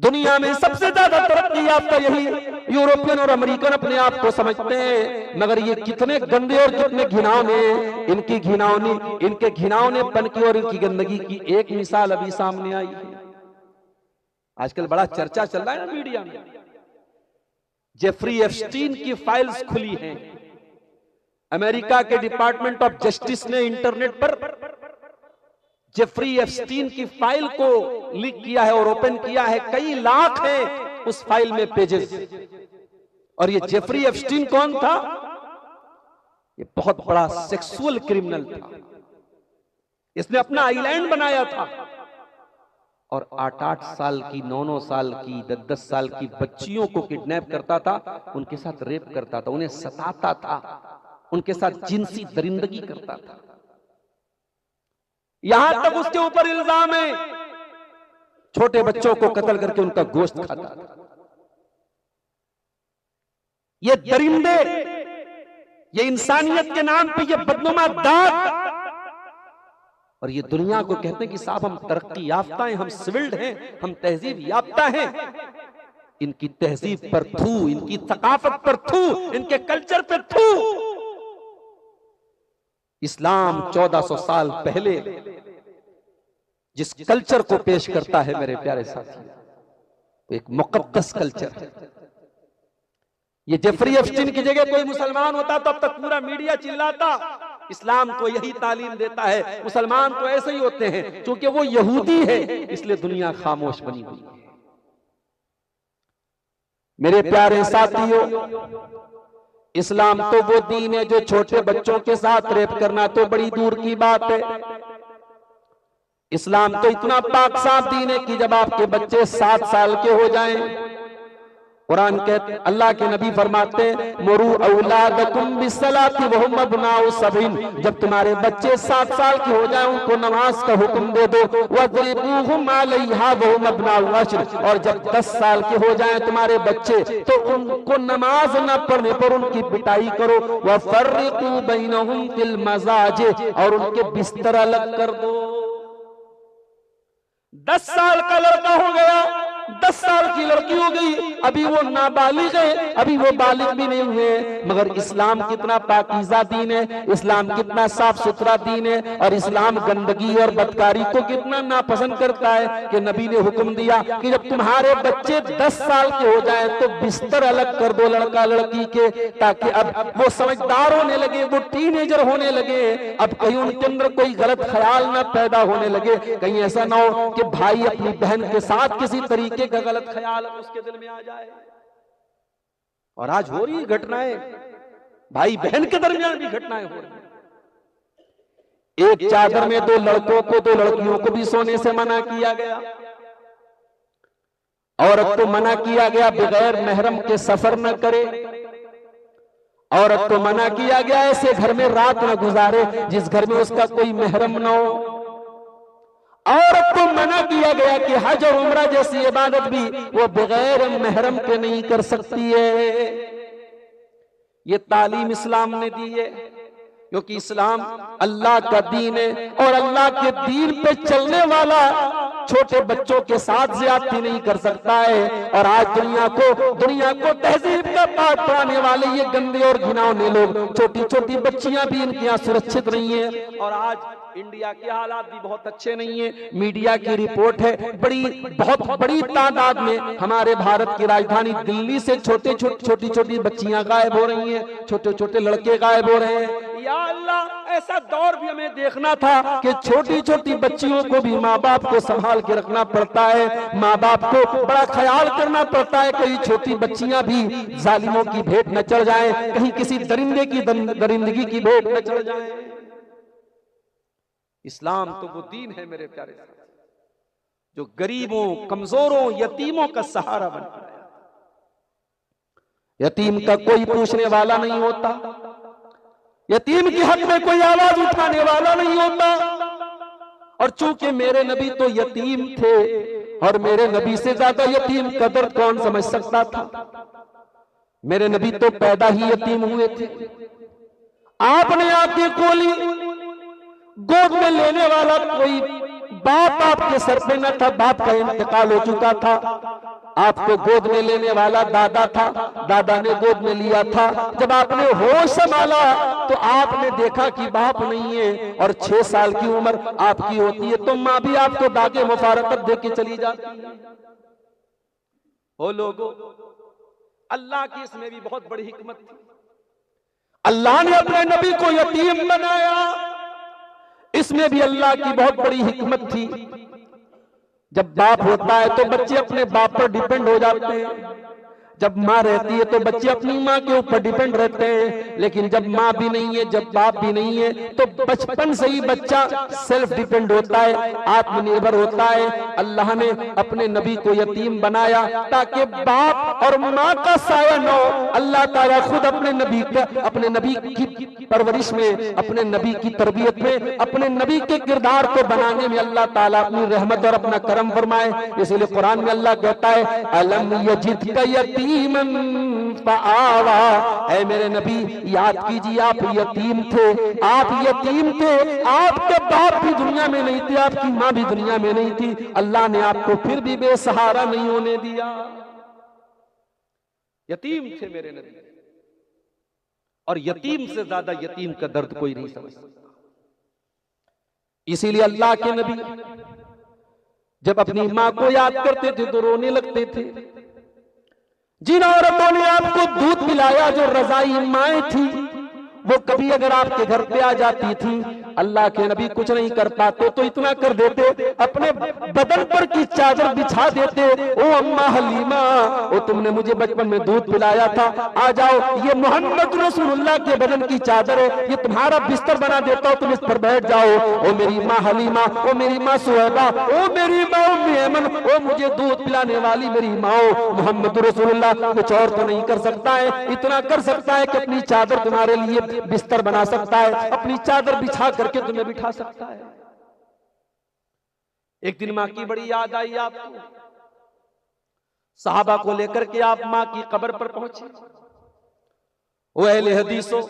दुनिया में सबसे ज्यादा तरक्की याफ्ता यही यूरोपियन और अमेरिकन अपने आप को समझते हैं, मगर ये कितने गंदे और कितने घिनौने, इनके घिनौनेपन की और इनकी गंदगी की एक मिसाल अभी सामने आई है। आजकल बड़ा चर्चा चल रहा है ना मीडिया में, जेफरी एप्स्टीन की फाइल्स खुली हैं। अमेरिका के डिपार्टमेंट ऑफ जस्टिस ने इंटरनेट पर जेफरी एप्स्टीन की फाइल को लीक किया है और ओपन किया है। कई लाख है उस फाइल में पेजेस। और ये जेफरी एप्स्टीन कौन था? ये बहुत बड़ा सेक्सुअल क्रिमिनल था। इसने अपना आइलैंड बनाया था और 8-8 साल की, 9-9 साल की, 10-10 साल की बच्चियों को किडनैप करता था, उनके साथ रेप करता था, उन्हें सताता था, उनके साथ जिनसी दरिंदगी करता था। यहां तक उसके ऊपर इल्जाम है छोटे बच्चों को कत्ल करके उनका गोश्त खाता था। ये दरिंदे, ये इंसानियत के नाम पे ये बदनुमा दाग, और ये दुनिया को कहते हैं कि साहब हम तरक्की याफ्ता हैं, हम सिविल्ड हैं, हम तहजीब याफ्ता हैं। इनकी तहजीब पर थू, इनकी थकाफत पर थू, इनके कल्चर पर थू। इस्लाम 1400 साल पहले जिस कल्चर को पेश करता है मेरे प्यारे साथी, तो एक मुकद्दस कल्चर है। ये जेफरी एप्स्टीन की जगह कोई मुसलमान होता तो अब तक पूरा मीडिया चिल्लाता, इस्लाम तो यही तालीम देता है, मुसलमान तो ऐसे ही होते हैं। क्योंकि वो यहूदी है इसलिए दुनिया खामोश बनी हुई है। मेरे प्यारे साथियों, इस्लाम तो वो दीन है जो छोटे बच्चों के साथ रेप करना तो बड़ी दूर की बात है। इस्लाम तो इतना पाक साफ दीन है कि जब आपके बच्चे 7 साल के हो जाएं, कुरान कहते, अल्लाह के नबी फरमाते मुरू औलादकुम बिस्सलाति वहुम अब्नाउ सबीन, जब तुम्हारे बच्चे 7 साल के हो जाएं उनको नमाज का हुक्म दे दो। वज़रिबूहुम अलैहा वहुम अब्नाउ अश्र, और जब 10 साल के हो जाएं तुम्हारे बच्चे तो उनको नमाज न पढ़ने पर उनकी पिटाई करो। वफ़र्रिकू बैनहुम फिल मज़ाज, और उनके बिस्तर अलग कर दो। 10 साल का लड़का हो गया, 10 साल की लड़की हो गई, अभी वो नाबालिग है, अभी वो बालिग भी नहीं हुए, मगर इस्लाम कितना पाकीज़ा दीन है, इस्लाम कितना साफ सुथरा दीन है, और इस्लाम गंदगी और बदकारी को कितना नापसंद करता है कि नबी ने हुक्म दिया कि जब तुम्हारे बच्चे 10 साल के हो जाएं तो बिस्तर अलग कर दो लड़का लड़की के, ताकि अब वो समझदार होने लगे, वो टीनेजर होने लगे, अब कहीं उनके अंदर कोई गलत ख्याल ना पैदा होने लगे, कहीं ऐसा ना हो कि भाई अपनी बहन के साथ किसी तरीके का गलत ख्याल उसके दिल में आ जाए। और आज हो रही घटनाएं, भाई बहन के दरमियान भी घटनाएं हो रही। एक चादर में 2 लड़कों को, 2 लड़कियों को भी सोने से मना किया गया। औरत को मना किया गया बगैर महरम के सफर न करे। औरत को मना किया गया ऐसे घर में रात न गुजारे जिस घर में उसका कोई महरम न हो। औरत को मना किया गया कि हज और उम्रा जैसी इबादत भी वो बगैर महरम के नहीं कर सकती है। ये तालीम इस्लाम ने दी है, क्योंकि इस्लाम अल्लाह का दीन है और अल्लाह के दीन पे चलने वाला छोटे बच्चों के साथ ज्यादती नहीं कर सकता है। और आज दुनिया को तहजीब का पाठ पढ़ाने वाले ये गंदे और घिनौने लोग, छोटी छोटी बच्चियां भी इनके यहाँ सुरक्षित नहीं है। और आज इंडिया के हालात भी बहुत अच्छे नहीं है। मीडिया की रिपोर्ट है, बहुत बड़ी तादाद में हमारे भारत की राजधानी दिल्ली से छोटी छोटी बच्चियां गायब हो रही हैं, छोटे छोटे लड़के गायब हो रहे हैं। या अल्लाह, ऐसा दौर भी हमें देखना था कि छोटी छोटी बच्चियों को भी माँ बाप को संभाल के रखना पड़ता है, माँ बाप को बड़ा ख्याल करना पड़ता है, कहीं छोटी बच्चियां भी जालिमों की भेंट न चढ़ जाएं, कहीं किसी दरिंदे की दरिंदगी की भेंट न चढ़ जाएं। इस्लाम तो वो दीन है मेरे प्यारे साथी, जो गरीबों, कमजोरों, यतीमों का सहारा बनता है। यतीम का कोई पूछने वाला नहीं होता, यतीम के हक में कोई आवाज उठाने वाला नहीं होता। और चूंकि मेरे नबी तो यतीम थे, और मेरे नबी से ज्यादा यतीम का दर्द कौन समझ सकता था। मेरे नबी तो पैदा ही यतीम हुए थे। आपने आंखें खोली, गोद में लेने वाला कोई बाप आपके सर पे न था, बाप का इंतकाल हो चुका था। आपको गोद में लेने वाला दादा था, दादा ने गोद में लिया था। जब आपने होश संभाला तो आपने देखा कि बाप नहीं है और 6 साल की उम्र आपकी होती है तो माँ भी आपको दागे मुबारकत दे के चली जाती है। ओ लोगों, अल्लाह की इसमें भी बहुत बड़ी हिकमत थी। अल्लाह ने अपने नबी को यतीम बनाया, इसमें भी अल्लाह की बहुत बड़ी हिकमत थी। जब बाप होता है तो बच्चे अपने बाप पर डिपेंड हो जाते हैं, जब माँ रहती है तो बच्चे अपनी माँ के ऊपर डिपेंड रहते हैं। लेकिन जब माँ भी नहीं है, जब बाप भी नहीं है, तो बचपन से ही बच्चा सेल्फ डिपेंड होता है, आत्मनिर्भर होता है। अल्लाह ने अपने नबी को यतीम बनाया ताकि बाप और माँ का साया न हो। अल्लाह ताला खुद अपने नबी की परवरिश में, अपने नबी की तरबियत में, अपने नबी के किरदार को बनाने में अल्लाह ताला अपनी रहमत और अपना करम फरमाए। इसीलिए कुरान में अल्लाह कहता है, अलम यजिदका यतीमन फआवा, ऐ मेरे नबी याद कीजिए आप यतीम थे, आप यतीम थे, आपके बाप भी दुनिया में नहीं थे, आपकी माँ भी दुनिया में नहीं थी। अल्लाह ने आपको फिर भी बेसहारा नहीं होने दिया। यतीम थे मेरे नबी, और यतीम से ज्यादा यतीम का दर्द कोई नहीं समझ सकता। इसीलिए अल्लाह के नबी जब अपनी माँ को याद करते थे तो रोने लगते थे। जिन औरतों ने आपको दूध पिलाया, जो रजाई माएं थी, वो कभी अगर आपके घर पे आ जाती थी, अल्लाह के नबी कुछ नहीं कर पाते तो इतना कर देते, अपने बदन पर की चादर बिछा देते। ओ अम्मा हलीमा, ओ तुमने मुझे बचपन में दूध पिलाया था, आ जाओ, ये मोहम्मद रसूलुल्लाह के बदन की चादर है, ये तुम्हारा बिस्तर बना देता हूं, तुम इस पर बैठ जाओ। ओ मेरी माँ हलीमा, ओ मेरी माँ सुहैबा, ओ मेरी माँ उम्मे ऐमन, ओ मुझे दूध पिलाने वाली मेरी माँ, मोहम्मद रसूलुल्लाह कुछ और तो नहीं कर सकता है, इतना कर सकता है कि अपनी चादर तुम्हारे लिए बिस्तर बना सकता है, अपनी चादर बिछा करके तुम्हें बिठा सकता है। एक दिन मां की बड़ी याद आई आपको, सहाबा को लेकर के आप मां की कब्र पर पहुंचे। ओ अहले हदीसो,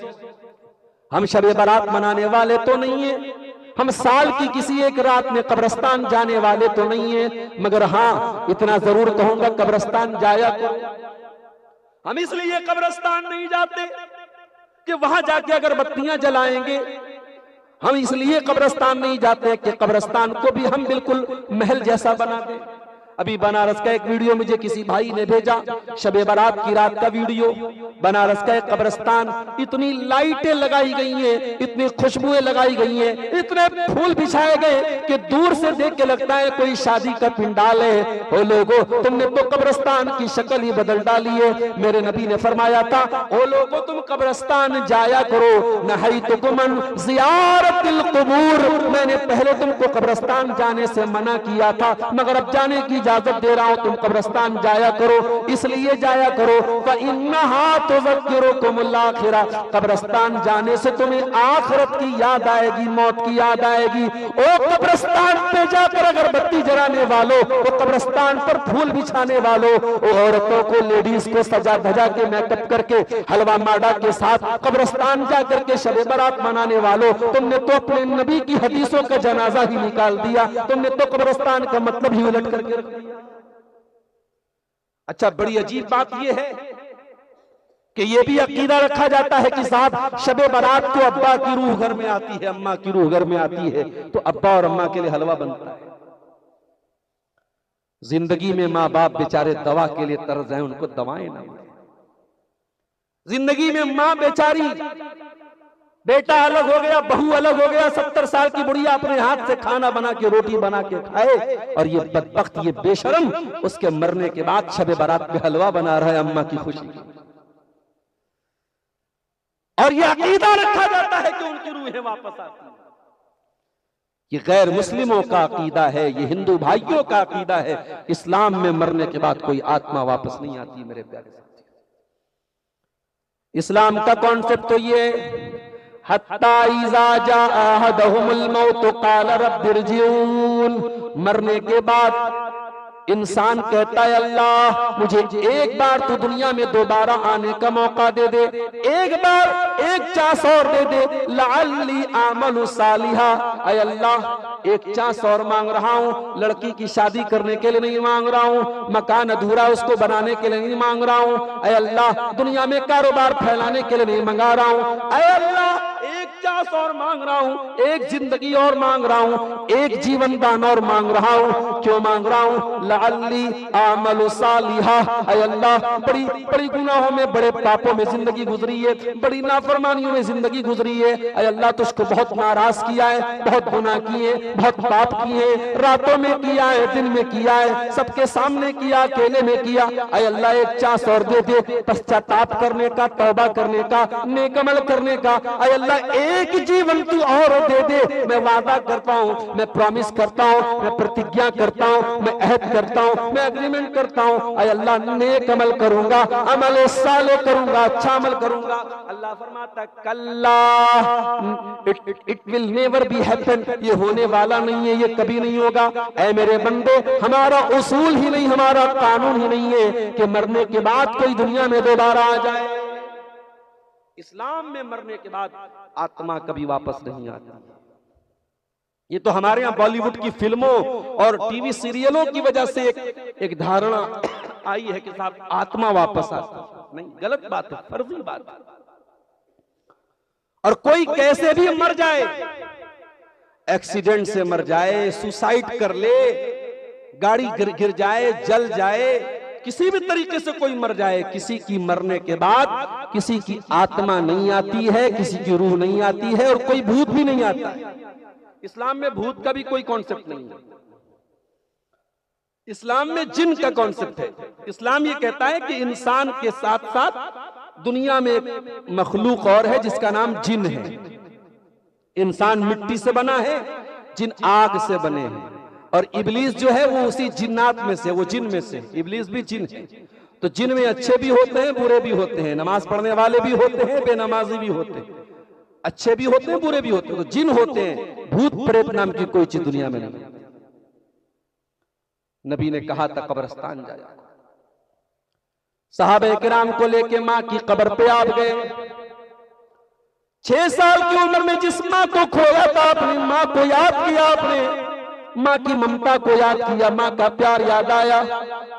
हम शब बारात मनाने वाले तो नहीं है, हम साल की किसी एक रात में कब्रिस्तान जाने वाले तो नहीं है, मगर हाँ इतना जरूर कहूंगा, कब्रिस्तान जाया करो। हम इसलिए कब्रिस्तान नहीं जाते कि वहां जाके अगरबत्तियां जलाएंगे, हम इसलिए कब्रिस्तान नहीं जाते कि कब्रिस्तान को भी हम बिल्कुल महल जैसा बना दें। अभी बनारस का एक वीडियो मुझे किसी भाई ने भेजा, शबे बारात की रात का वीडियो। बनारस का एक कब्रिस्तान, इतनी लाइटें लगाई गई हैं, इतनी खुशबुएं लगाई गई हैं, इतने फूल बिछाए गए कि दूर से देख के लगता है कोई शादी का पिंडाल है। ओ लोगों, तुमने तो कब्रिस्तान की शक्ल ही बदल डाली है। मेरे नबी ने फरमाया था, ओ लोगों तुम कब्रिस्तान जाया करो, नहैतुकुम ज़ियारतिल क़ुबूर, मैंने पहले तुमको कब्रिस्तान जाने से मना किया था, मगर अब जाने की इजाजत दे रहा हूं, तुम कब्रिस्तान जाया करो। इसलिए जाया करो फ़इन्नहा तुज़क्किरुकुमुल आखिरा, कब्रिस्तान जाने से तुम्हें आखिरत की याद आएगी, मौत की याद आएगी। ओ कब्रिस्तान पे जाकर अगरबत्ती जलाने वालों, ओ कब्रिस्तान पर फूल बिछाने वालों, ओ औरतों को, लेडीज को सजा धजा के मेकअप करके हलवा माडा के साथ कब्रिस्तान जाकर के शब बारात मनाने वालों, तुमने तो अपने नबी की हदीसों का जनाजा ही निकाल दिया, तुमने तो कब्रिस्तान का मतलब ही उलट करके रख दिया। अच्छा, बड़ी अजीब बात यह है कि यह भी अकीदा रखा जाता है कि साहब शबे बारात को अब्बा की रूह घर में आती है, अम्मा की रूह घर में आती है, तो अब्बा और अम्मा के लिए हलवा बनता है। जिंदगी में माँ बाप बेचारे दवा के लिए तरस हैं, उनको दवाएं ना मिले। जिंदगी में माँ बेचारी, बेटा अलग हो गया, बहू अलग हो गया, 70 साल की बुढ़िया अपने हाथ से खाना बना के, रोटी बना के खाए, और ये बदबख्त, ये बेशरम उसके मरने के बाद शबे बारात पे हलवा बना रहा है अम्मा की खुशी की। और ये अकीदा रखा जाता है कि उनकी रूहें वापस आती हैं। ये गैर मुस्लिमों का अकीदा है, ये हिंदू भाइयों का अकीदा है। इस्लाम में मरने के बाद कोई आत्मा वापस नहीं आती मेरे प्यारे साथी। इस्लाम का कॉन्सेप्ट तो ये हत्ता इज़ा जा अहदहुमुल मौत क़ाल रब्बिरजिऊन, मरने के बाद इंसान कहता है अल्लाह मुझे एक बार तो दुनिया में दोबारा आने का मौका दे दे, एक बार एक चांस और दे दे, लअल्ली आमलु सालिहा। ऐ अल्लाह एक चांस और मांग रहा हूँ, लड़की की शादी करने के लिए नहीं मांग रहा हूँ, मकान अधूरा उसको बनाने के लिए नहीं मांग रहा हूँ, ऐ अल्लाह दुनिया में कारोबार फैलाने के लिए नहीं मंगा रहा हूँ, ऐ अल्लाह एक चांस और मांग रहा हूँ, एक जिंदगी और मांग रहा हूँ, एक जीवन दान और मांग रहा हूँ। क्यों मांग रहा हूँ? लअल्ली आमलु सालिहा। ऐ अल्लाह बड़ी बड़ी गुनाहों में, बड़े पापों में जिंदगी गुजरी है, बड़ी नाफरमानियों में जिंदगी गुजरी है। ऐ अल्लाह तुझको बहुत नाराज किया है, बहुत गुनाह किए, बहुत पाप किए, रातों में किया है, दिन में किया है, सबके सामने किया, अकेले में किया। ऐ अल्लाह एक चांस और दे दे, पश्चाताप करने का, तौबा करने का, नेक अमल करने का। ऐ अल्लाह एक जीवन तू और दे दे। मैं वादा करता हूँ, मैं प्रॉमिस करता हूँ, मैं प्रतिज्ञा करता हूँ, मैं अहद करता हूँ, मैं एग्रीमेंट करता हूँ, ऐ अल्लाह नेक अमल करूंगा, अमल साले करूंगा, अच्छा अमल करूंगा। अल्लाह फरमाता कल्ला it will never be happen, ये होने वाला नहीं है, ये कभी नहीं होगा। ऐ मेरे बंदे हमारा उसूल ही नहीं, हमारा कानून ही नहीं है कि मरने के बाद कोई दुनिया में दोबारा आ जाए। इस्लाम में मरने के बाद आत्मा कभी वापस नहीं आती। ये तो हमारे यहाँ बॉलीवुड की फिल्मों और टीवी सीरियलों की वजह से एक धारणा आई है कि साहब आत्मा वापस आती। नहीं, गलत बात है, फर्जी बात है। और कोई कैसे भी मर जाए, एक्सीडेंट से मर जाए, सुसाइड कर ले, गाड़ी गिर जाए, जल जाए, किसी भी तरीके से कोई मर जाए, किसी की मरने के बाद किसी की आत्मा नहीं आती है, किसी की रूह नहीं आती है, और कोई भूत भी नहीं आता है। इस्लाम में भूत का भी कोई कॉन्सेप्ट नहीं है। इस्लाम में जिन का कॉन्सेप्ट है। इस्लाम ये कहता है कि इंसान के साथ साथ दुनिया में एक मखलूक और है जिसका नाम जिन है। इंसान मिट्टी से बना है, जिन आग से बने हैं, और इब्लीस जो है वो उसी जिन्नात में से, वो जिन में से, इब्लीस भी जिन है। तो जिन में अच्छे भी होते हैं, बुरे भी होते हैं, नमाज पढ़ने वाले भी होते हैं, बेनमाजी भी होते हैं, अच्छे भी होते हैं, बुरे भी होते हैं। तो जिन होते हैं, भूत प्रेत नाम की कोई चीज दुनिया में नहीं। नबी ने कहा था कब्रिस्तान जाया। सहाबे किराम को लेके मां की कब्र पे आप गए। 6 साल की उम्र में जिस मां को खोया था, अपनी मां को याद किया आपने, माँ की ममता को याद किया, माँ का प्यार याद आया।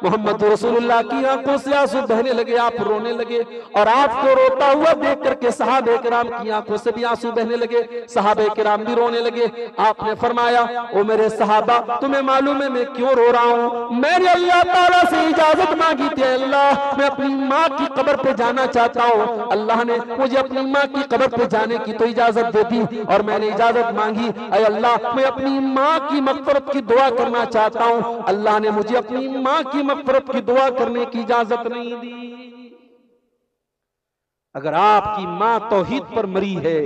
मोहम्मद रसूलुल्लाह की आंखों से आंसू बहने लगे, आप रोने लगे, और आपको रोता हुआ देख करके सहाबे किराम की आंखों से भी आंसू बहने लगे, सहाबे किराम भी रोने लगे। आपने फरमाया, ओ मेरे सहाबा, तुम्हें मालूम है मैं क्यों रो रहा हूँ? मैंने अल्लाह ताला से इजाजत मांगी थी, अल्लाह मैं अपनी माँ की कब्र पे जाना चाहता हूँ। अल्लाह ने मुझे अपनी माँ की कब्र पे जाने की तो इजाजत दे दी, और मैंने इजाजत मांगी, ऐ अल्लाह मैं अपनी माँ की मग़फ़िरत की दुआ करना चाहता हूं। अल्लाह ने मुझे अपनी मां की मग़फ़िरत की दुआ करने की इजाजत नहीं दी। अगर आपकी मां तौहीद पर मरी है,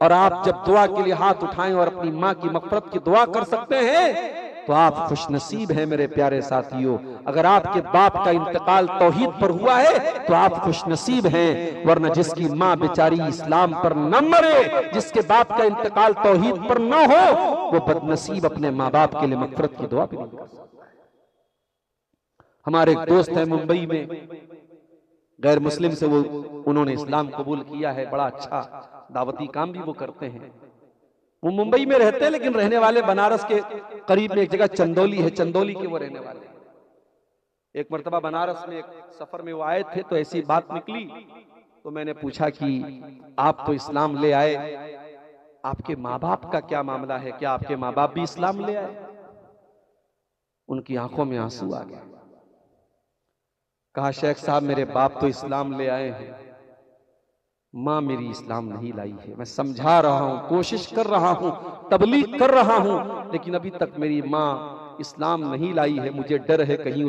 और आप जब दुआ के लिए हाथ उठाएं और अपनी मां की मग़फ़िरत की दुआ कर सकते हैं, तो आप खुशनसीब हैं मेरे प्यारे साथियों। अगर आपके बाप का इंतकाल तौहीद पर हुआ है तो आप खुशनसीब हैं, वरना जिसकी मां बेचारी इस्लाम पर न मरे, जिसके बाप का इंतकाल तौहीद पर न हो, वो बदनसीब अपने माँ बाप के लिए मग़फ़िरत की दुआ भी नहीं कर सकता। हमारे एक दोस्त है मुंबई में, गैर मुस्लिम से वो उन्होंने इस्लाम कबूल किया है, बड़ा अच्छा दावती काम भी वो करते हैं। वो मुंबई में रहते हैं, लेकिन रहने वाले बनारस के करीब में एक जगह चंदौली है, चंदौली के वो रहने वाले। एक मर्तबा बनारस में एक सफर में वो आए थे, तो ऐसी बात निकली, तो मैंने पूछा कि आप तो इस्लाम ले आए, आपके माँ बाप का क्या मामला है, क्या आपके माँ बाप भी इस्लाम ले आए? उनकी आंखों में आंसू आ गए। कहा, शेख साहब मेरे बाप तो इस्लाम ले आए हैं, मां मेरी इस्लाम नहीं लाई है। मैं समझा रहा हूं, कोशिश कर रहा हूं, तबलीग कर रहा हूं, लेकिन अभी तक मेरी मां इस्लाम नहीं लाई है। मुझे डर है कहीं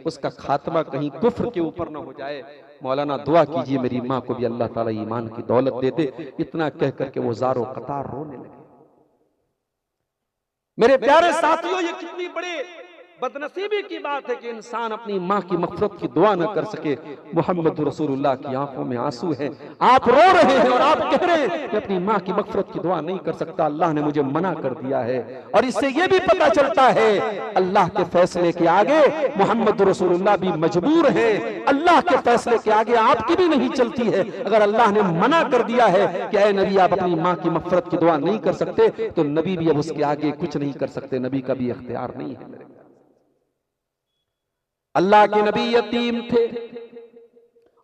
उसका खात्मा कहीं कुफ्र के ऊपर ना हो जाए। मौलाना दुआ कीजिए मेरी मां को भी अल्लाह ताला ईमान की दौलत दे दे। इतना कह करके वो ज़ारो कतार रोने लगे। मेरे प्यारे साथियों, ये कितनी बड़े बदनसीबी की बात है कि इंसान अपनी माँ की मग़फ़िरत की दुआ न कर सके। मोहम्मद रसूलुल्लाह की आंखों में आंसू हैं, आप रो रहे हैं और आप कह रहे हैं कि अपनी माँ की मग़फ़िरत की दुआ नहीं कर सकता, अल्लाह ने मुझे मना कर दिया है। और इससे यह भी पता चलता है अल्लाह के फैसले के आगे मोहम्मद रसूलुल्लाह भी मजबूर है, अल्लाह के फैसले के आगे आपकी भी नहीं चलती है। अगर अल्लाह ने मना कर दिया है कि ऐ नबी आप अपनी माँ की मग़फ़िरत की दुआ नहीं कर सकते, तो नबी भी अब उसके आगे कुछ नहीं कर सकते, नबी का भी इख्तियार नहीं है। मेरे अल्लाह के नबी यतीम थे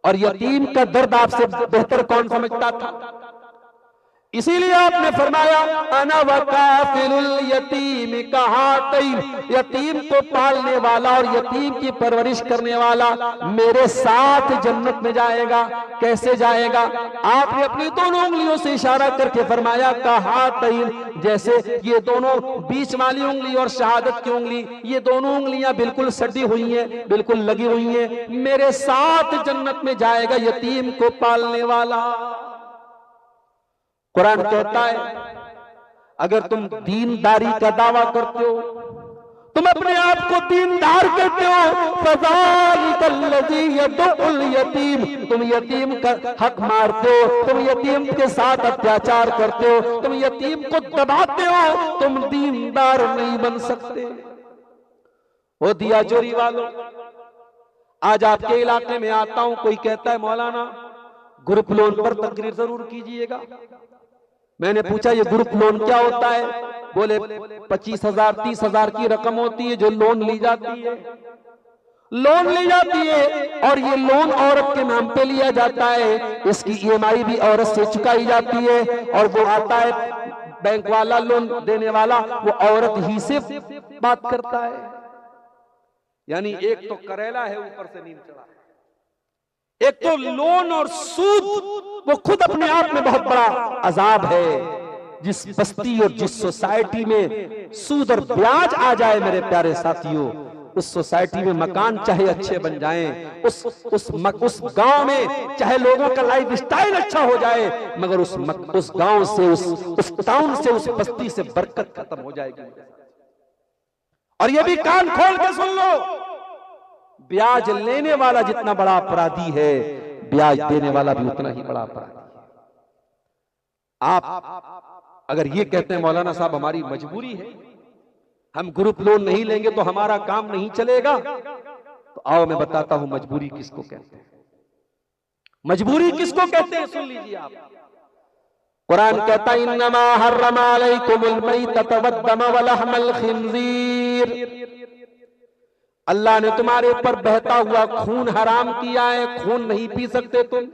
और यतीम का दर्द आपसे बेहतर कौन समझता था? इसीलिए आपने फरमाया अना वकाफिलुल यतीम कहातैन, यतीम को पालने वाला और यतीम की परवरिश करने वाला मेरे साथ जन्नत में जाएगा। कैसे जाएगा? आपने अपनी दोनों उंगलियों से इशारा करके फरमाया कहातैन, जैसे ये दोनों बीच वाली उंगली और शहादत की उंगली, ये दोनों उंगलियां बिल्कुल सटी हुई हैं, बिल्कुल लगी हुई हैं, मेरे साथ जन्नत में जाएगा यतीम को पालने वाला। कुरान कहता है अगर तुम दीनदारी का दावा करते हो, तुम अपने आप को दीनदार कहते हो, फज़ालिकल्लज़ी यदुल यतीम, तुम यतीम का हक मारते हो, तुम यतीम के साथ अत्याचार करते हो, तुम यतीम को दबाते हो, तुम दीनदार नहीं बन सकते। वो दिया चोरी वालों, आज आपके इलाके में आता हूं, कोई कहता है मौलाना ग्रुप लोन पर तकरीर जरूर कीजिएगा। मैंने पूछा ये ग्रुप लोन क्या होता है? बोले 25,000 30,000 की रकम होती है जो लोन ली जाती है, लोन ली जाती है और ये लोन औरत के नाम पे लिया जाता है, इसकी EMI भी औरत से चुकाई जाती है और वो आता है बैंक वाला लोन देने वाला, वो औरत ही से बात करता है। यानी एक तो करेला है ऊपर से नीम चढ़ा, एक तो लोन और सूद वो खुद अपने आप में बहुत बड़ा अजाब है। जिस बस्ती और जिस सोसाइटी में सूद और ब्याज आ जाए मेरे प्यारे साथियों, उस सोसाइटी में मकान चाहे अच्छे बन जाएं, उस गांव में चाहे लोगों का लाइफ स्टाइल अच्छा हो जाए, मगर उस गांव से उस टाउन से उस बस्ती से बरकत खत्म हो जाएगी। और ये भी कान खोल के सुन लो, ब्याज लेने वाला जितना बड़ा अपराधी है, ब्याज देने वाला भी उतना ही बड़ा अपराधी है। आप अगर ये कहते हैं मौलाना साहब हमारी मजबूरी है, हम ग्रुप लोन नहीं लेंगे तो हमारा काम नहीं चलेगा, तो आओ मैं बताता हूं मजबूरी किसको कहते हैं। मजबूरी किसको कहते हैं सुन लीजिए आप। कुरान कहता है इन्नमा हर्रमा अलैकुमुल मैतत वद्दम वलहमल खिंजीर, अल्लाह ने तुम्हारे ऊपर बहता हुआ खून हराम किया है, खून नहीं पी सकते तुम।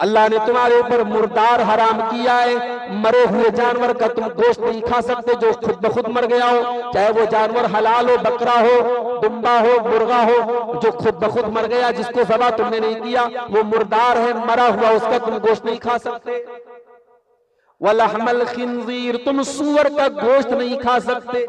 अल्लाह ने तुम्हारे ऊपर मुर्दार हराम किया है, मरे हुए जानवर का तुम गोश्त नहीं खा सकते जो खुद ब खुद मर गया हो, चाहे वो जानवर हलाल हो, बकरा हो, दुम्बा हो, मुर्गा हो, जो खुद ब खुद मर गया, जिसको ज़बा तुमने नहीं किया, वो मुर्दार है, मरा हुआ, उसका तुम गोश्त नहीं खा सकते। वलहमल खिंजीर, तुम सूअर का गोश्त नहीं खा सकते।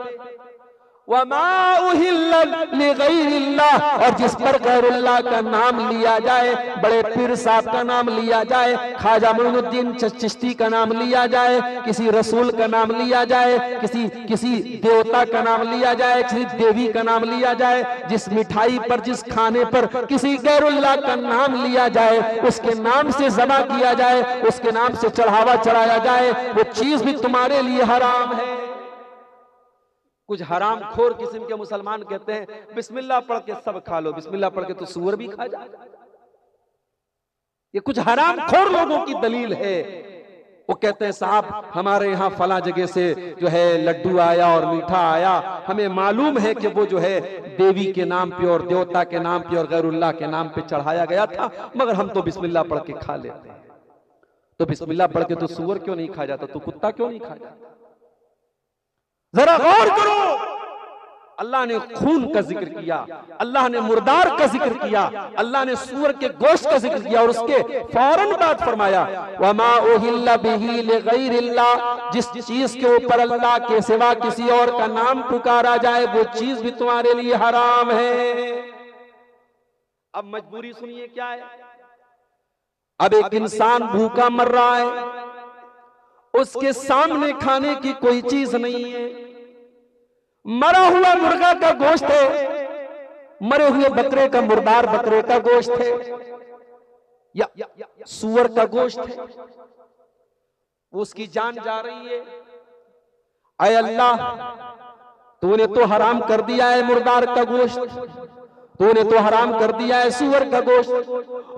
वमा उहिल्ला लिगैरिल्लाह, और जिस पर गैरुल्लाह का नाम लिया जाए, बड़े पीर साहब का नाम लिया जाए, ख्वाजा मोइनुद्दीन चिश्ती का नाम लिया जाए, किसी रसूल का नाम लिया जाए, किसी देवता का नाम लिया जाए, किसी देवी का नाम लिया जाए, जिस मिठाई पर जिस खाने पर किसी गैरुल्लाह का नाम लिया जाए, उसके नाम से ज़बा किया जाए, उसके नाम से चढ़ावा चढ़ाया जाए, वो चीज भी तुम्हारे लिए हराम है। कुछ हराम खोर किस्म के मुसलमान कहते हैं बिस्मिल्लाह पढ़ के सब खा लो, बिस्मिल्लाह पढ़ के तो सूअर भी खा जा। ये कुछ हराम खोर लोगों की दलील है। वो कहते हैं साहब हमारे यहाँ फला जगह से जो है लड्डू आया और मीठा आया, हमें मालूम है कि वो जो है देवी के नाम पे और देवता के नाम पे और गैरुल्लाह के नाम पे चढ़ाया गया था, मगर हम तो बिस्मिल्लाह पढ़ के खा लेते हैं। तो बिस्मिल्लाह पढ़ के तो सूअर क्यों नहीं खा जाता, तो कुत्ता क्यों नहीं खा जाता? जरा गौर करो, अल्लाह ने खून का जिक्र किया, अल्लाह ने मुर्दार का जिक्र किया, अल्लाह ने सूअर के गोश्त का जिक्र किया और उसके फौरन बाद फरमाया वमा उहिल्ला बिही लिगैरिल्लाह, जिस चीज के ऊपर अल्लाह के सिवा किसी और का नाम पुकारा जाए वो चीज भी तुम्हारे लिए हराम है। अब मजबूरी सुनिए क्या है। अब एक इंसान भूखा मर रहा है, उसके सामने खाने की कोई चीज नहीं है, मरा हुआ मुर्गा का गोश्त है, मरे हुए बकरे का, मुर्दार बकरे का गोश्त है, या सूअर का गोश्त है, उसकी जान जा रही है। ऐ अल्लाह, तूने तो हराम कर दिया है मुर्दार का गोश्त, तूने तो हराम कर दिया है सूअर का गोश्त,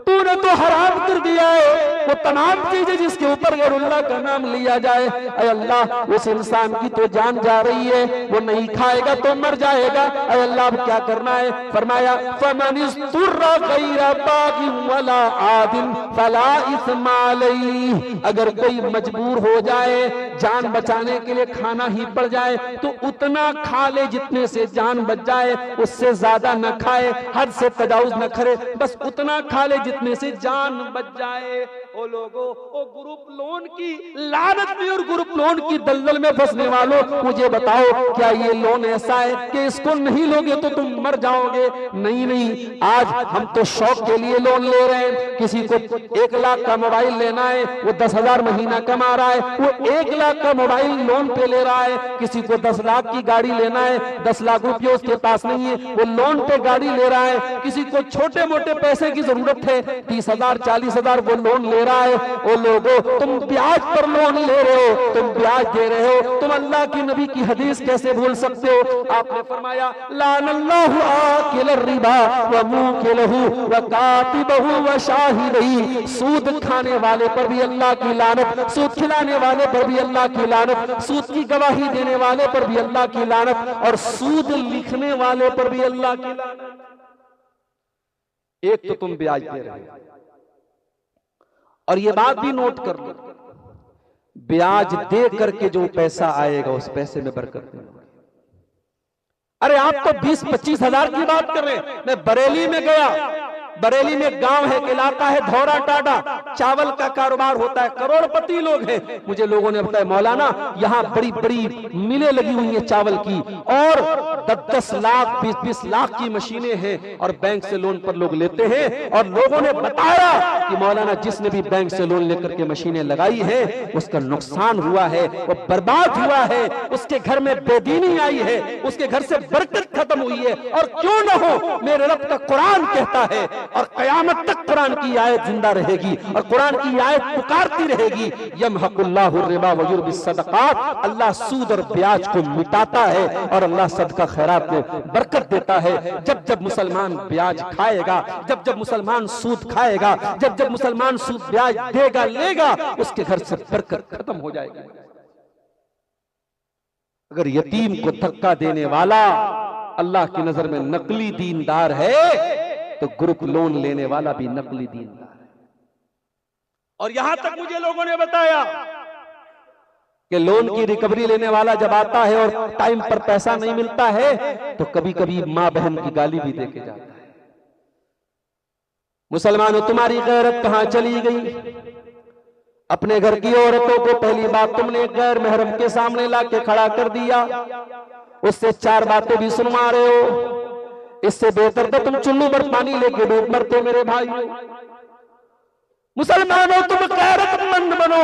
तूने तो हराम कर दिया है वो तमाम चीजें जिसके ऊपर गैरुल्लाह का नाम लिया जाए। ऐ अल्लाह, उस इंसान की तो जान जा रही है, वो नहीं खाएगा तो मर जाएगा। ऐ अल्लाह, अब क्या करना है? फरमाया फमनिस्तुर्रा गैरा बागिन वला आदिन फला इस्मा अलैहि, अगर कोई मजबूर हो जाए, जान बचाने के लिए खाना ही पड़ जाए तो उतना खा ले जितने से जान बच जाए, उससे ज्यादा न खाए, हद से तजावुज न करे, बस उतना खा ले जितने से जान बच जाए। ओ लोगों, ओ ग्रुप लोन की लानत में और ग्रुप लोन की दलदल में फंसने वालों, मुझे बताओ, क्या ये लोन ऐसा है कि इसको नहीं लोगे तो तुम मर जाओगे? नहीं नहीं, आज हम तो शौक के लिए लोन ले रहे हैं। किसी को 1 लाख का मोबाइल लेना है, वो 10,000 महीना कमा रहा है, वो 1 लाख का मोबाइल लोन पे ले रहा है। किसी को 10 लाख की गाड़ी लेना है, 10 लाख रुपये उसके पास नहीं है, वो लोन पे गाड़ी ले रहा है। किसी को छोटे मोटे पैसे की जरूरत है, 30,000 40,000 वो लोन ले रहा है। ओ लोगों, तुम ब्याज पर लोन ले रहे हो, तुम ब्याज दे रहे हो, तुम अल्लाह की नबी की हदीस कैसे भूल सकते हो? आपने फरमाया लानल्लाहु आकिल रिबा व मुकिलहु व कातिबहु व शाहिदही, सूद खाने वाले पर भी अल्लाह की लानत, सूद खिलाने वाले पर भी अल्लाह की लानत, सूद की गवाही देने वाले पर भी अल्लाह की लानत, और सूद लिखने वाले पर भी अल्लाह की लानत। एक तो तुम ब्याज दे रहे हो, और ये बात भी नोट कर लो, ब्याज दे करके जो पैसा आएगा उस पैसे में बरकत नहीं। अरे आप तो 20-25 हजार की बात कर रहे हैं। मैं बरेली में गया, बरेली में गांव है, इलाका है धौरा टाटा, चावल का कारोबार होता है, करोड़पति लोग हैं। मुझे लोगों ने बताया मौलाना यहाँ बड़ी बड़ी मिलें लगी हुई हैं चावल की, और 10-10 लाख 20-20 लाख की मशीनें हैं, और बैंक से लोन पर लोग लेते हैं। और लोगों ने बताया कि मौलाना जिसने भी बैंक से लोन लेकर के मशीनें लगाई है उसका नुकसान हुआ है, वो बर्बाद हुआ है, उसके घर में बेदीनी आई है, उसके घर से बरकत खत्म हुई है। और क्यों न हो, मेरे रब का कुरान कहता है, और कयामत तक कुरान की आयत जिंदा रहेगी, और कुरान की आयत पुकारती रहेगी, यमहकुल्लाहु रिबा व युर्बिस सदकात, अल्लाह सूद और ब्याज को मिटाता है और अल्लाह सदका खैरात में बरकत देता है। जब जब मुसलमान ब्याज खाएगा, जब जब मुसलमान सूद खाएगा, जब जब मुसलमान सूद ब्याज देगा लेगा, उसके घर से बरकत खत्म हो जाएगी। अगर यतीम को धक्का देने वाला अल्लाह की नजर में नकली दीनदार है, तो ग्रुप लोन लेने वाला भी नकली दीनदार है। और यहां तक मुझे लोगों ने बताया कि लोन की रिकवरी लेने वाला जब आता है और टाइम पर पैसा नहीं मिलता है तो कभी कभी मां बहन की गाली भी देके जाता है। मुसलमानों, तुम्हारी गैरत कहां चली गई? अपने घर की औरतों को पहली बात तुमने गैर महरम के सामने लाके खड़ा कर दिया, उससे 4 बातें भी सुनवा रहे हो। इससे बेहतर तो तुम चुल्लू पर पानी लेके डूब मरते मेरे भाई। मुसलमानों, तुम गैरतमंद बनो,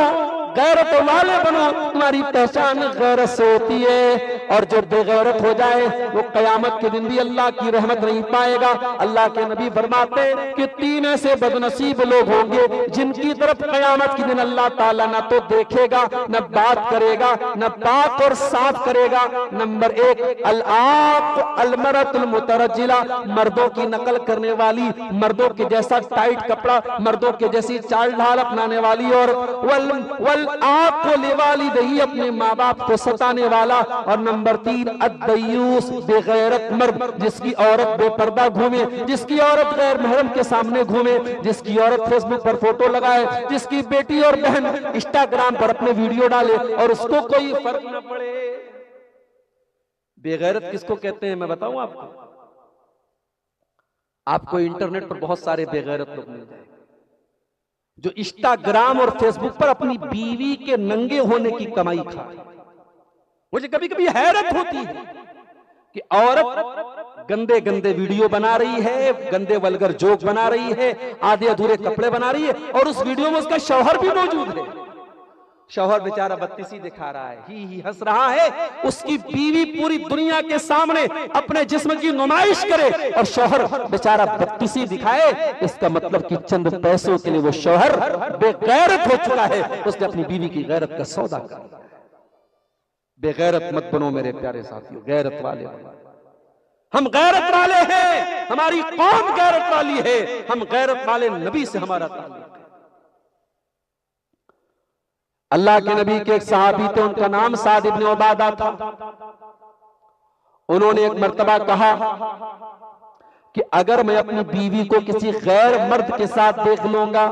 गैरत वाले बनो। तुम्हारी पहचान गैरत से होती है, और जो बेगैरत हो जाए वो कयामत के दिन भी अल्लाह की रहमत नहीं पाएगा। अल्लाह के नबी फरमाते कि 3 ऐसे बदनसीब लोग होंगे जिनकी तरफ कयामत के दिन अल्लाह ताला न तो देखेगा, न बात करेगा, न पाक और साफ करेगा। नंबर 1 अल-आक अल-मरअतुल मुतरज्जिला, मर्दों की नकल करने वाली, मर्दों के जैसा टाइट कपड़ा, मर्दों के जैसी चाल ढाल अपनाने वाली, और वल आक लेवाली दही, अपने माँ बाप को सताने वाला। और नंबर 3 अद्दयूस, बेगैरत मर्द, जिसकी औरत बेपर्दा घूमे, जिसकी औरत गैर महरम के सामने घूमे, जिसकी औरत फेसबुक पर फोटो लगाए, जिसकी बेटी और बहन इंस्टाग्राम पर अपने वीडियो डाले और उसको कोई फर्क न पड़े। बेगैरत किसको कहते हैं मैं बताऊं आपको? आपको इंटरनेट पर बहुत सारे बेगैरत लोग मिल जाएंगे जो इंस्टाग्राम और फेसबुक पर अपनी बीवी के नंगे होने की कमाई खाए। मुझे कभी कभी हैरत होती है कि औरत गंदे गंदे वीडियो बना रही है, गंदे वल्गर जोक बना रही है, आधे अधूरे कपड़े बना रही है, और उस वीडियो में उसका शौहर भी मौजूद है। शौहर बेचारा बत्तीसी दिखा रहा है, ही हंस रहा है। उसकी बीवी पूरी दुनिया के सामने अपने जिस्म की नुमाइश करे और शौहर बेचारा बत्तीसी दिखाए, इसका मतलब कि चंद पैसों के लिए वो शौहर बेगैरत हो चुका है। उसने अपनी बीवी की गैरत का सौदा कर लिया। बेगैरत मत बनो मेरे प्यारे साथियों, गैरत वाले बनो। हम गैरत वाले हैं, हमारी कौम गैरत वाली है, हम गैरत वाले नबी से हमारा ताल्लुक है। अल्लाह के नबी के एक सहाबी थे, उनका नाम साद इब्न उबादा था। उन्होंने एक मर्तबा कहा कि अगर मैं अपनी बीवी को किसी गैर मर्द के साथ देख लूंगा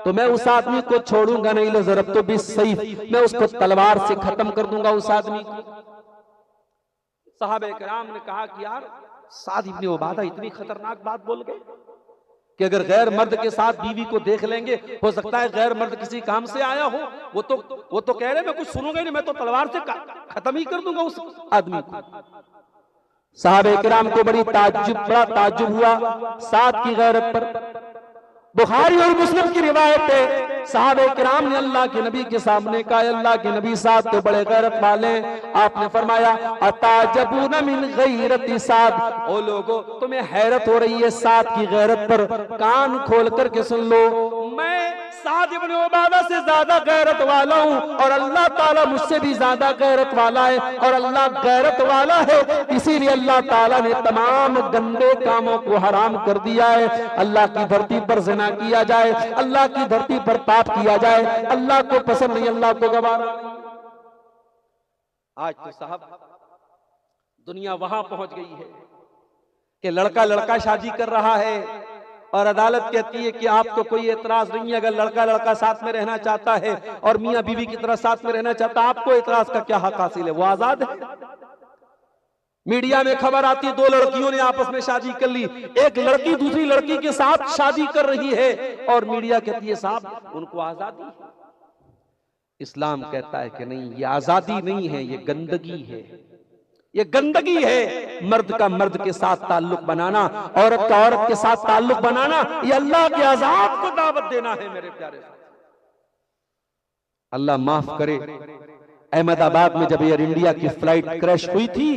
तो मैं उस आदमी को छोड़ूंगा नहीं, लो ज़रब तो भी सही, मैं उसको तलवार से खत्म कर दूंगा उस आदमी को। सहाबे किराम ने कहा कि यार साद इब्न उबादा इतनी खतरनाक बात बोल गए कि अगर गैर मर्द के साथ बीवी को देख लेंगे, हो सकता है गैर मर्द किसी काम से आया हो, वो तो कह रहे मैं कुछ सुनूंगा ही नहीं, मैं तो तलवार से खत्म ही कर दूंगा उस आदमी को। सहाबे किराम को बड़ा ताज्जुब हुआ साद की गैरत पर। बुखारी और मुस्लिम की रिवायत है, सहाबे किराम ने अल्लाह के नबी के सामने कहा, अल्लाह के नबी साद तो बड़े गैरत वाले। आपने फरमाया अताजबून मिन गैरति साद, ओ लोगो तुम्हें हैरत हो रही है साद की गैरत पर, कान खोल करके सुन लो, मैं साद इब्न उबादा से ज्यादा गैरत वाला हूं और अल्लाह ताला मुझसे भी ज्यादा गैरत वाला है, और अल्लाह गैरत वाला है इसीलिए अल्लाह ताला ने तमाम गंदे कामों को हराम कर दिया है। अल्लाह की धरती पर ज़िना किया जाए, अल्लाह की धरती पर पाप किया जाए, अल्लाह को पसंद नहीं, अल्लाह को गवारा। आज तो साहब दुनिया वहां पहुंच गई है कि लड़का लड़का शादी कर रहा है और अदालत कहती है कि आपको कोई एतराज नहीं है अगर लड़का लड़का साथ में रहना चाहता है और मियां बीवी की तरह साथ में रहना चाहता है, आपको एतराज का क्या हक हासिल है, वो आजाद है। मीडिया में खबर आती है 2 लड़कियों ने आपस में शादी कर ली, एक लड़की दूसरी लड़की के साथ शादी कर रही है और मीडिया कहती है साहब उनको आजादी है। इस्लाम कहता है कि नहीं, ये आजादी नहीं है, ये गंदगी है, ये गंदगी है। मर्द का मर्द के साथ ताल्लुक बनाना, औरत का औरत के साथ ताल्लुक बनाना, ये अल्लाह के अज़ाब को दावत देना है मेरे प्यारे। अल्लाह माफ करे, अहमदाबाद में जब एयर इंडिया की फ्लाइट क्रैश हुई थी,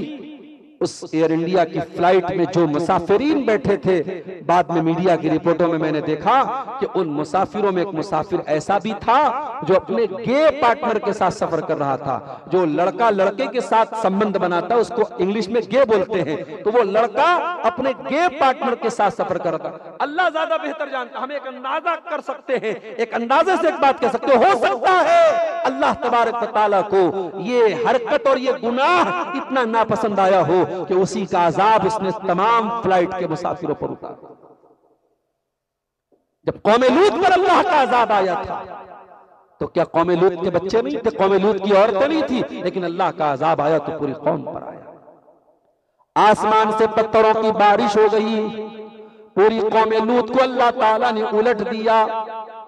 उस एयर इंडिया की फ्लाइट में जो मुसाफिरीन बैठे थे, बाद में मीडिया की रिपोर्टों में मैंने देखा कि उन मुसाफिरों में एक मुसाफिर ऐसा भी था जो अपने गे पार्टनर के साथ सफर कर रहा था। जो लड़का लड़के के साथ संबंध बनाता है उसको इंग्लिश में गे बोलते हैं, तो वो लड़का अपने गे पार्टनर के साथ सफर कर रहा था। अल्लाह ज्यादा बेहतर जानता, हम एक अंदाजा कर सकते हैं, एक अंदाजे से एक बात कह सकते हो सकता है अल्लाह तबारक व तआला को ये हरकत और ये गुनाह इतना नापसंद आया हो कि उसी का अजाब उसने तमाम फ्लाइट के मुसाफिरों पर उतारा। जब कौमे लूत पर अल्लाह का अजाब आया था तो क्या कौमे लूत के बच्चे नहीं थे, कौमे लूत की औरतें नहीं थी, लेकिन अल्लाह का अजाब आया तो पूरी कौम पर आया। आसमान से पत्थरों की बारिश हो गई, पूरी कौमे लूत को अल्लाह ताला ने उलट दिया,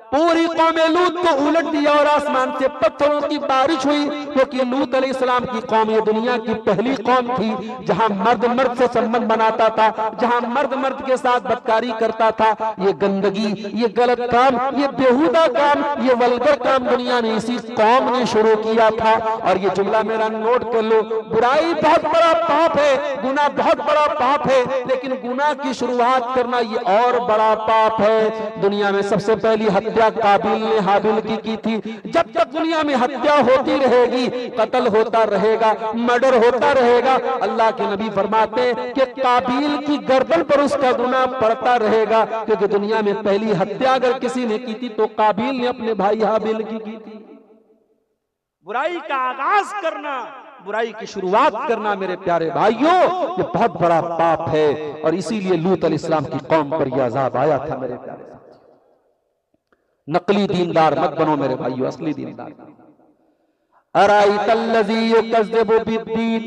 पूरी कौमे लूत को उलट दिया और आसमान से पत्थरों की बारिश हुई, क्योंकि लूत अलैहिस्सलाम की कौम ये दुनिया की पहली कौम थी जहां मर्द मर्द से संबंध बनाता था, जहां मर्द मर्द के साथ बदकारी करता था। ये गंदगी, ये गलत काम, ये बेहुदा काम, ये वल्गर काम दुनिया में इसी कौम ने शुरू किया था। और ये जुमला मेरा नोट कर लो, बुराई बहुत बड़ा पाप है, गुनाह बहुत बड़ा पाप है, लेकिन गुनाह की शुरुआत करना ये और बड़ा पाप है। दुनिया में सबसे पहली हत्या काबिल ने हाबिल की थी। जब तक दुनिया में हत्या होती रहेगी, कत्ल होता रहेगा, मर्डर होता रहेगा, अल्लाह के नबी फरमाते हैं कि काबिल की गर्दन पर उसका गुनाह पड़ता रहेगा, क्योंकि दुनिया में पहली हत्या अगर किसी ने की थी तो काबिल ने अपने भाई हाबिल की थी। बुराई का आगाज करना, बुराई की शुरुआत करना मेरे प्यारे भाइयों, ये बहुत बड़ा पाप है और इसीलिए लूत अलैहिस्सलाम की कौम पर यह अजाब आया था मेरे प्यारे। नकली दीनदार मत बनो मेरे भाइयों, असली दीनदार। अराइतल्लज़ी युकज़्ज़िबु बिद्दीन,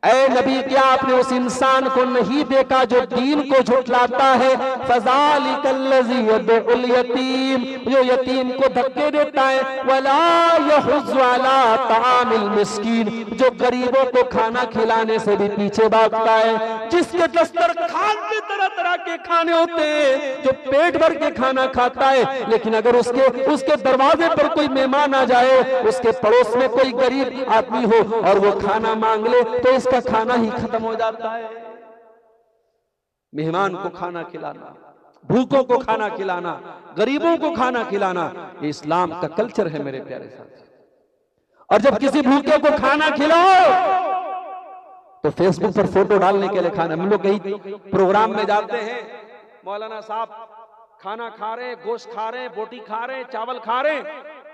ऐ नबी, क्या आपने उस इंसान को नहीं देखा जो दीन को झुठलाता है? फज़ालिकल्लज़ी यदउल यतीम, जो यतीम को धक्के देता है। वला यहुज़्ज़ु अला तामिल मिस्कीन, जो गरीबों को खाना खिलाने से भी पीछे भागता है। जिसके दस्तरखान पे तरह तरह के खाने होते हैं, जो पेट भर के खाना खाता है, लेकिन अगर उसके दरवाजे पर कोई मेहमान आ जाए, उसके पड़ोस में कोई गरीब आदमी हो और वो खाना मांग ले, तो इसका खाना ही खत्म हो जाता है। मेहमान को खाना खिलाना, भूखों को खाना खिलाना, गरीबों को खाना खिलाना, ये इस्लाम का कल्चर है मेरे प्यारे साथी। और जब किसी भूखे को खाना खिलाओ तो फेसबुक पर फोटो डालने के लिए खाना। हम लोग कहीं प्रोग्राम में जाते हैं, मौलाना साहब खाना खा रहे हैं, गोश्त खा रहे हैं, बोटी खा रहे हैं, चावल खा रहे हैं,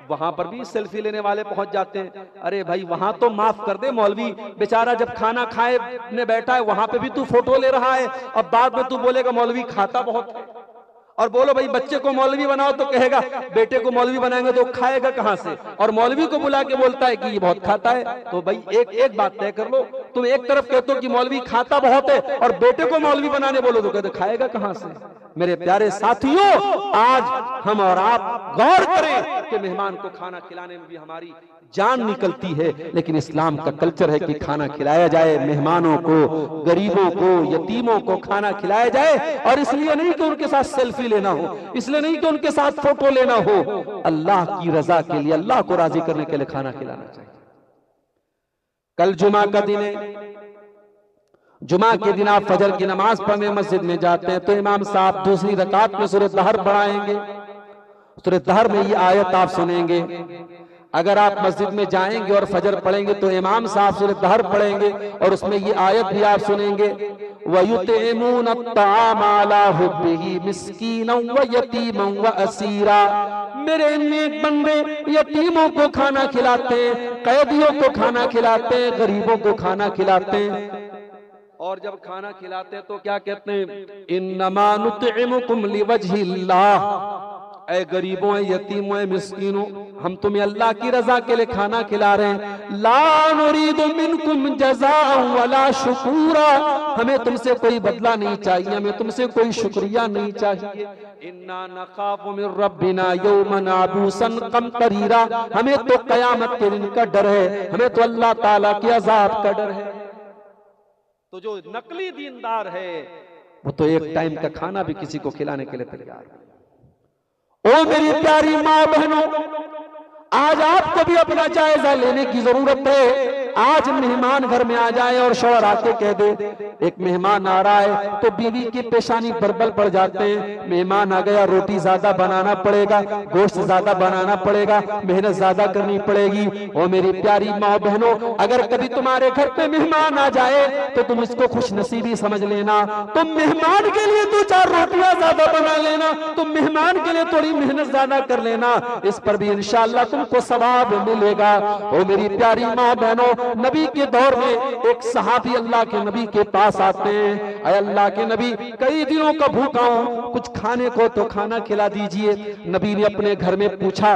वहां पर भी सेल्फी लेने वाले पहुंच जाते हैं। अरे भाई, वहां तो माफ कर दे, मौलवी बेचारा जब खाना खाए ने बैठा है, वहां पे भी तू फोटो ले रहा है। अब बाद में तू बोलेगा मौलवी खाता बहुत है। और बोलो भाई, बच्चे को मौलवी बनाओ तो कहेगा बेटे को मौलवी बनाएंगे तो खाएगा कहां से? और मौलवी को बुला के बोलता है कि ये बहुत खाता है। तो भाई एक बात तय कर लो, तुम एक तरफ कहते हो कि मौलवी खाता बहुत है और बेटे को मौलवी बनाने बोलो तो कहते खाएगा कहां से? मेरे प्यारे साथियों, आज हम और आप गौर करें कि मेहमान को खाना खिलाने में भी हमारी जान निकलती है, लेकिन इस्लाम का कल्चर है कि खाना खिलाया जाए, मेहमानों को, गरीबों को, यतीमों को खाना खिलाया जाए। और इसलिए नहीं कि उनके साथ सेल्फी लेना हो, इसलिए नहीं कि उनके साथ फोटो लेना हो, अल्लाह की रजा के लिए, अल्लाह को राजी करने के लिए खाना खिलाना चाहिए। कल जुमा का दिन है, जुमा के दिन आप फजर की नमाज पढ़ने मस्जिद में जाते हैं तो इमाम साहब दूसरी रकात में सूरह दहर पढ़ाएंगे। सूरह दहर में ये आयत आप सुनेंगे। अगर आप मस्जिद में जाएंगे और फजर पढ़ेंगे तो इमाम साहब सूरह दहर पढ़ेंगे और उसमें ये आयत भी आप सुनेंगे, वयुतिमूना अत्ताम अला हुब्बिही मिस्कीनन व यतीमन व असीरा। मेरे नेक बंदे यतीमों को खाना खिलाते हैं, कैदियों को खाना खिलाते हैं, गरीबों को खाना खिलाते हैं। और जब खाना खिलाते हैं तो क्या कहते हैं? इन्नमा नुतइमुकुम लिवजहिल्लाह, ऐ गरीबों, यतीमों, मिस्कीनों, हम तुम्हें अल्लाह की रजा के लिए खाना खिला रहे हैं। ला नुरीदु मिनकुम जज़ाअन वला शुकूरा, हमें तुमसे कोई बदला नहीं चाहिए, हमें तुमसे कोई शुक्रिया नहीं चाहिए। इन्ना नखाफु मिन रब्बिना यौमन अबूसन कमतरीरा, हमें तो कयामत के दिन का डर है, हमें तो अल्लाह ताला के अजाब का डर है। तो जो नकली दीनदार है वो तो एक टाइम का खाना भी किसी को खिलाने के लिए तैयार है। ओ मेरी प्यारी माँ बहनों, आज आपको भी अपना जायजा लेने की जरूरत है। आज मेहमान घर में आ जाए और शौहर आके कह दे, एक मेहमान आ रहा है, तो बीवी की पेशानी पर बल पड़ जाते हैं। मेहमान आ गया, रोटी ज्यादा बनाना पड़ेगा, गोश्त ज्यादा बनाना पड़ेगा, मेहनत ज्यादा करनी पड़ेगी। और मेरी प्यारी माँ बहनों, अगर कभी तुम्हारे घर पे मेहमान आ जाए तो तुम इसको खुश नसीबी समझ लेना। तुम मेहमान के लिए 2-4 रोटियां ज्यादा बना लेना, तुम मेहमान के लिए थोड़ी मेहनत ज्यादा कर लेना, इस पर भी इंशाअल्लाह तुमको सवाब मिलेगा। और मेरी प्यारी माँ बहनों, नबी के दौर में एक सहाबी अल्लाह के नबी के पास आते हैं, अरे अल्लाह के नबी, कई दिनों का भूखा हूं, कुछ खाने को तो खाना खिला दीजिए। नबी ने अपने घर में पूछा,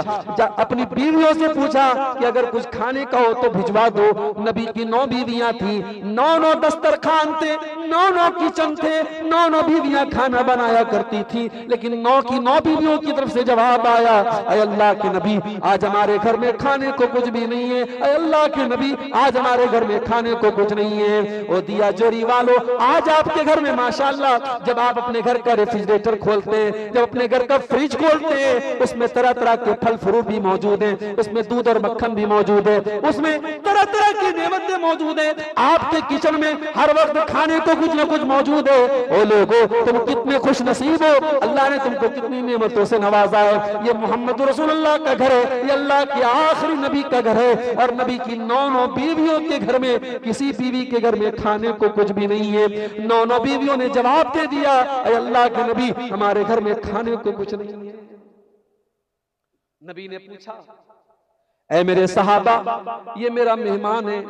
अपनी बीवियों से पूछा कि अगर कुछ खाने का हो तो भिजवा दो। नबी की 9 बीवियां थी, 9 दस्तरखान थे, 9 किचन थे, 9 बीवियां खाना बनाया करती थी। लेकिन 9 की 9 बीवियों की तरफ से जवाब आया, अरे अल्लाह के नबी, आज हमारे घर में खाने को कुछ भी नहीं है। अरे अल्लाह के नबी, आज हमारे घर में खाने को कुछ नहीं है। ओ दिया जोरी वालों, आज आपके घर में माशाअल्लाह, जब आप अपने घर का रेफ्रिजरेटर खोलते हैं, जब अपने घर का फ्रिज खोलते हैं, उसमें तरह तरह के फल फ्रूट भी मौजूद हैं, उसमें दूध और मक्खन भी मौजूद है, उसमें तरह तरह की नेमतें मौजूद है। आपके किचन में हर वक्त खाने को कुछ न कुछ मौजूद है। ओ लोगों, तुम कितने खुश नसीब हो, अल्लाह ने तुमको कितनी नेमतों से नवाजा है। ये मोहम्मद रसूलुल्लाह का घर है, ये अल्लाह के आखिरी नबी का घर है। और नबी की 9 बीवियों के घर में, किसी बीवी के घर में खाने को कुछ भी नहीं है। 9 बीवियों ने जवाब दे दिया, अरे अल्लाह के नबी, हमारे घर में खाने को कुछ नहीं है। नबी ने पूछा, ऐ मेरे सहाबा, ये मेरा मेहमान है,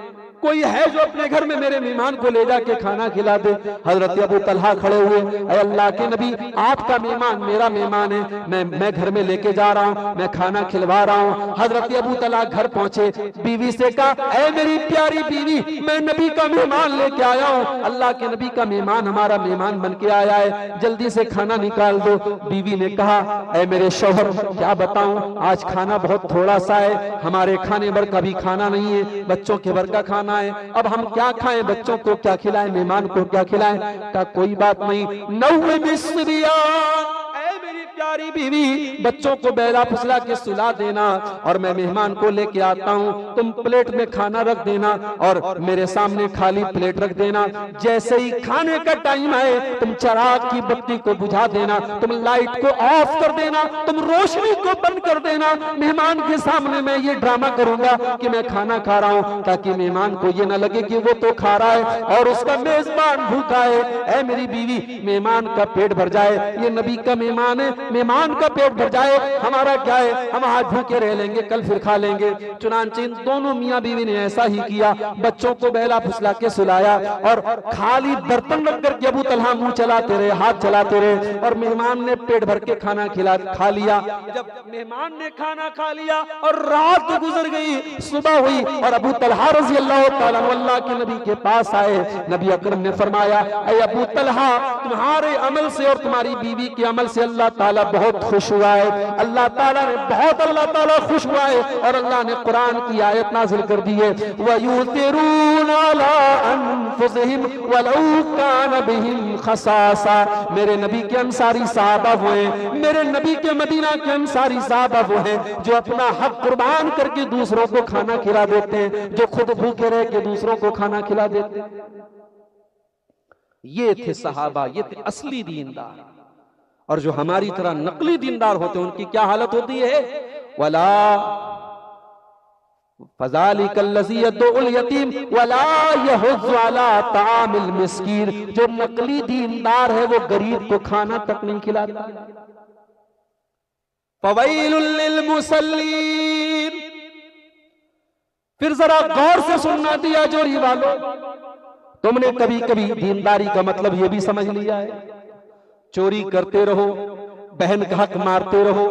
कोई है जो अपने घर में मेरे मेहमान को ले जाके खाना खिला दे। हजरत अबू तलहा खड़े हुए, ऐ अल्लाह के नबी, आपका मेहमान मेरा मेहमान है, मैं घर में लेके जा रहा हूँ, मैं खाना खिलवा रहा हूँ। हजरत अबू तलहा घर पहुंचे, बीवी से कहा, ऐ मेरी प्यारी बीवी, मैं नबी का मेहमान लेके आया हूँ, अल्लाह के नबी का मेहमान हमारा मेहमान बन के आया है, जल्दी से खाना निकाल दो। बीवी ने कहा, ऐ मेरे शौहर, क्या बताऊं, आज खाना बहुत थोड़ा सा है, हमारे खाने भर का भी खाना नहीं है, बच्चों के भर का खाना है, अब हम क्या खाएं, बच्चों को क्या खिलाएं, मेहमान को क्या खिलाएं। कहा कोई बात नहीं, नौवे मिस्रियान, ऐ मेरी प्यारी बीवी, बच्चों को बैला फुसला के सुला देना और मैं मेहमान को लेके आता हूँ, तुम प्लेट में खाना रख देना और मेरे सामने खाली प्लेट रख देना। जैसे ही खाने का टाइम आए, तुम चिराग की बत्ती को बुझा देना, तुम लाइट को ऑफ कर देना, तुम रोशनी को बंद कर देना। मेहमान के सामने मैं ये ड्रामा करूंगा कि मैं खाना खा रहा हूँ, ताकि मेहमान को ये ना लगे कि वो तो खा रहा है और उसका मेजबान भूखा है। ऐ मेरी बीवी, मेहमान का पेट भर जाए, ये नबी का मेहमान है, मेहमान का पेट भर जाए, हमारा क्या है, हम आज भूखे रह लेंगे, कल फिर खा लेंगे। चुनांचे इन दोनों मियाँ बीवी ने ऐसा ही किया, बच्चों को बहला फुसला के सुलाया और खाली बर्तन रख करके अबू तलहा मुंह चलाते रहे, हाथ चलाते रहे और मेहमान ने पेट भर के खाना खा लिया। जब मेहमान ने खाना खा लिया और रात गुजर गई, सुबह हुई और अबू तलहा रज़ी अल्लाह तआला अन्हु अल्लाह के नबी के पास आए। नबी अकरम ने फरमाया, ऐ अबू तलहा, तुम्हारे अमल से और तुम्हारी बीवी के अमल से अल्लाह ताला बहुत खुश हुआ है, अल्लाह ताला ने बहुत अल्लाह ताला खुश हुआ है और अल्लाह ने कुरान की आयत नाजिल कर दी है, वयुतिरून अला अनफुसिहिम वलौ कान बिहिम खसासा। मेरे नबी के अंसारी साहबा वो हैं, मेरे नबी के मदीना के अंसारी साहबा वो हैं जो अपना हक कुर्बान करके दूसरों को खाना खिला देते हैं, जो खुद भूखे रह के दूसरों को खाना खिला देते हैं। ये थे सहाबा, ये थे असली दीनदार। और जो हमारी तरह नकली दीनदार होते हैं, उनकी क्या हालत होती है, वला फज़ालिकल्लज़ी यदउल यतीम वला यहुज़्ज़ु अला तामिल मिस्कीन। जो नकली दीनदार है वो गरीब को खाना तक नहीं खिलाता। फ़वैलुल लिल मुसल्लीन। फिर जरा गौर से सुनना दिया जोरी वालों, तुमने कभी कभी दीनदारी का मतलब ये भी समझ लिया है, चोरी करते रहो, बहन का हक मारते रहो,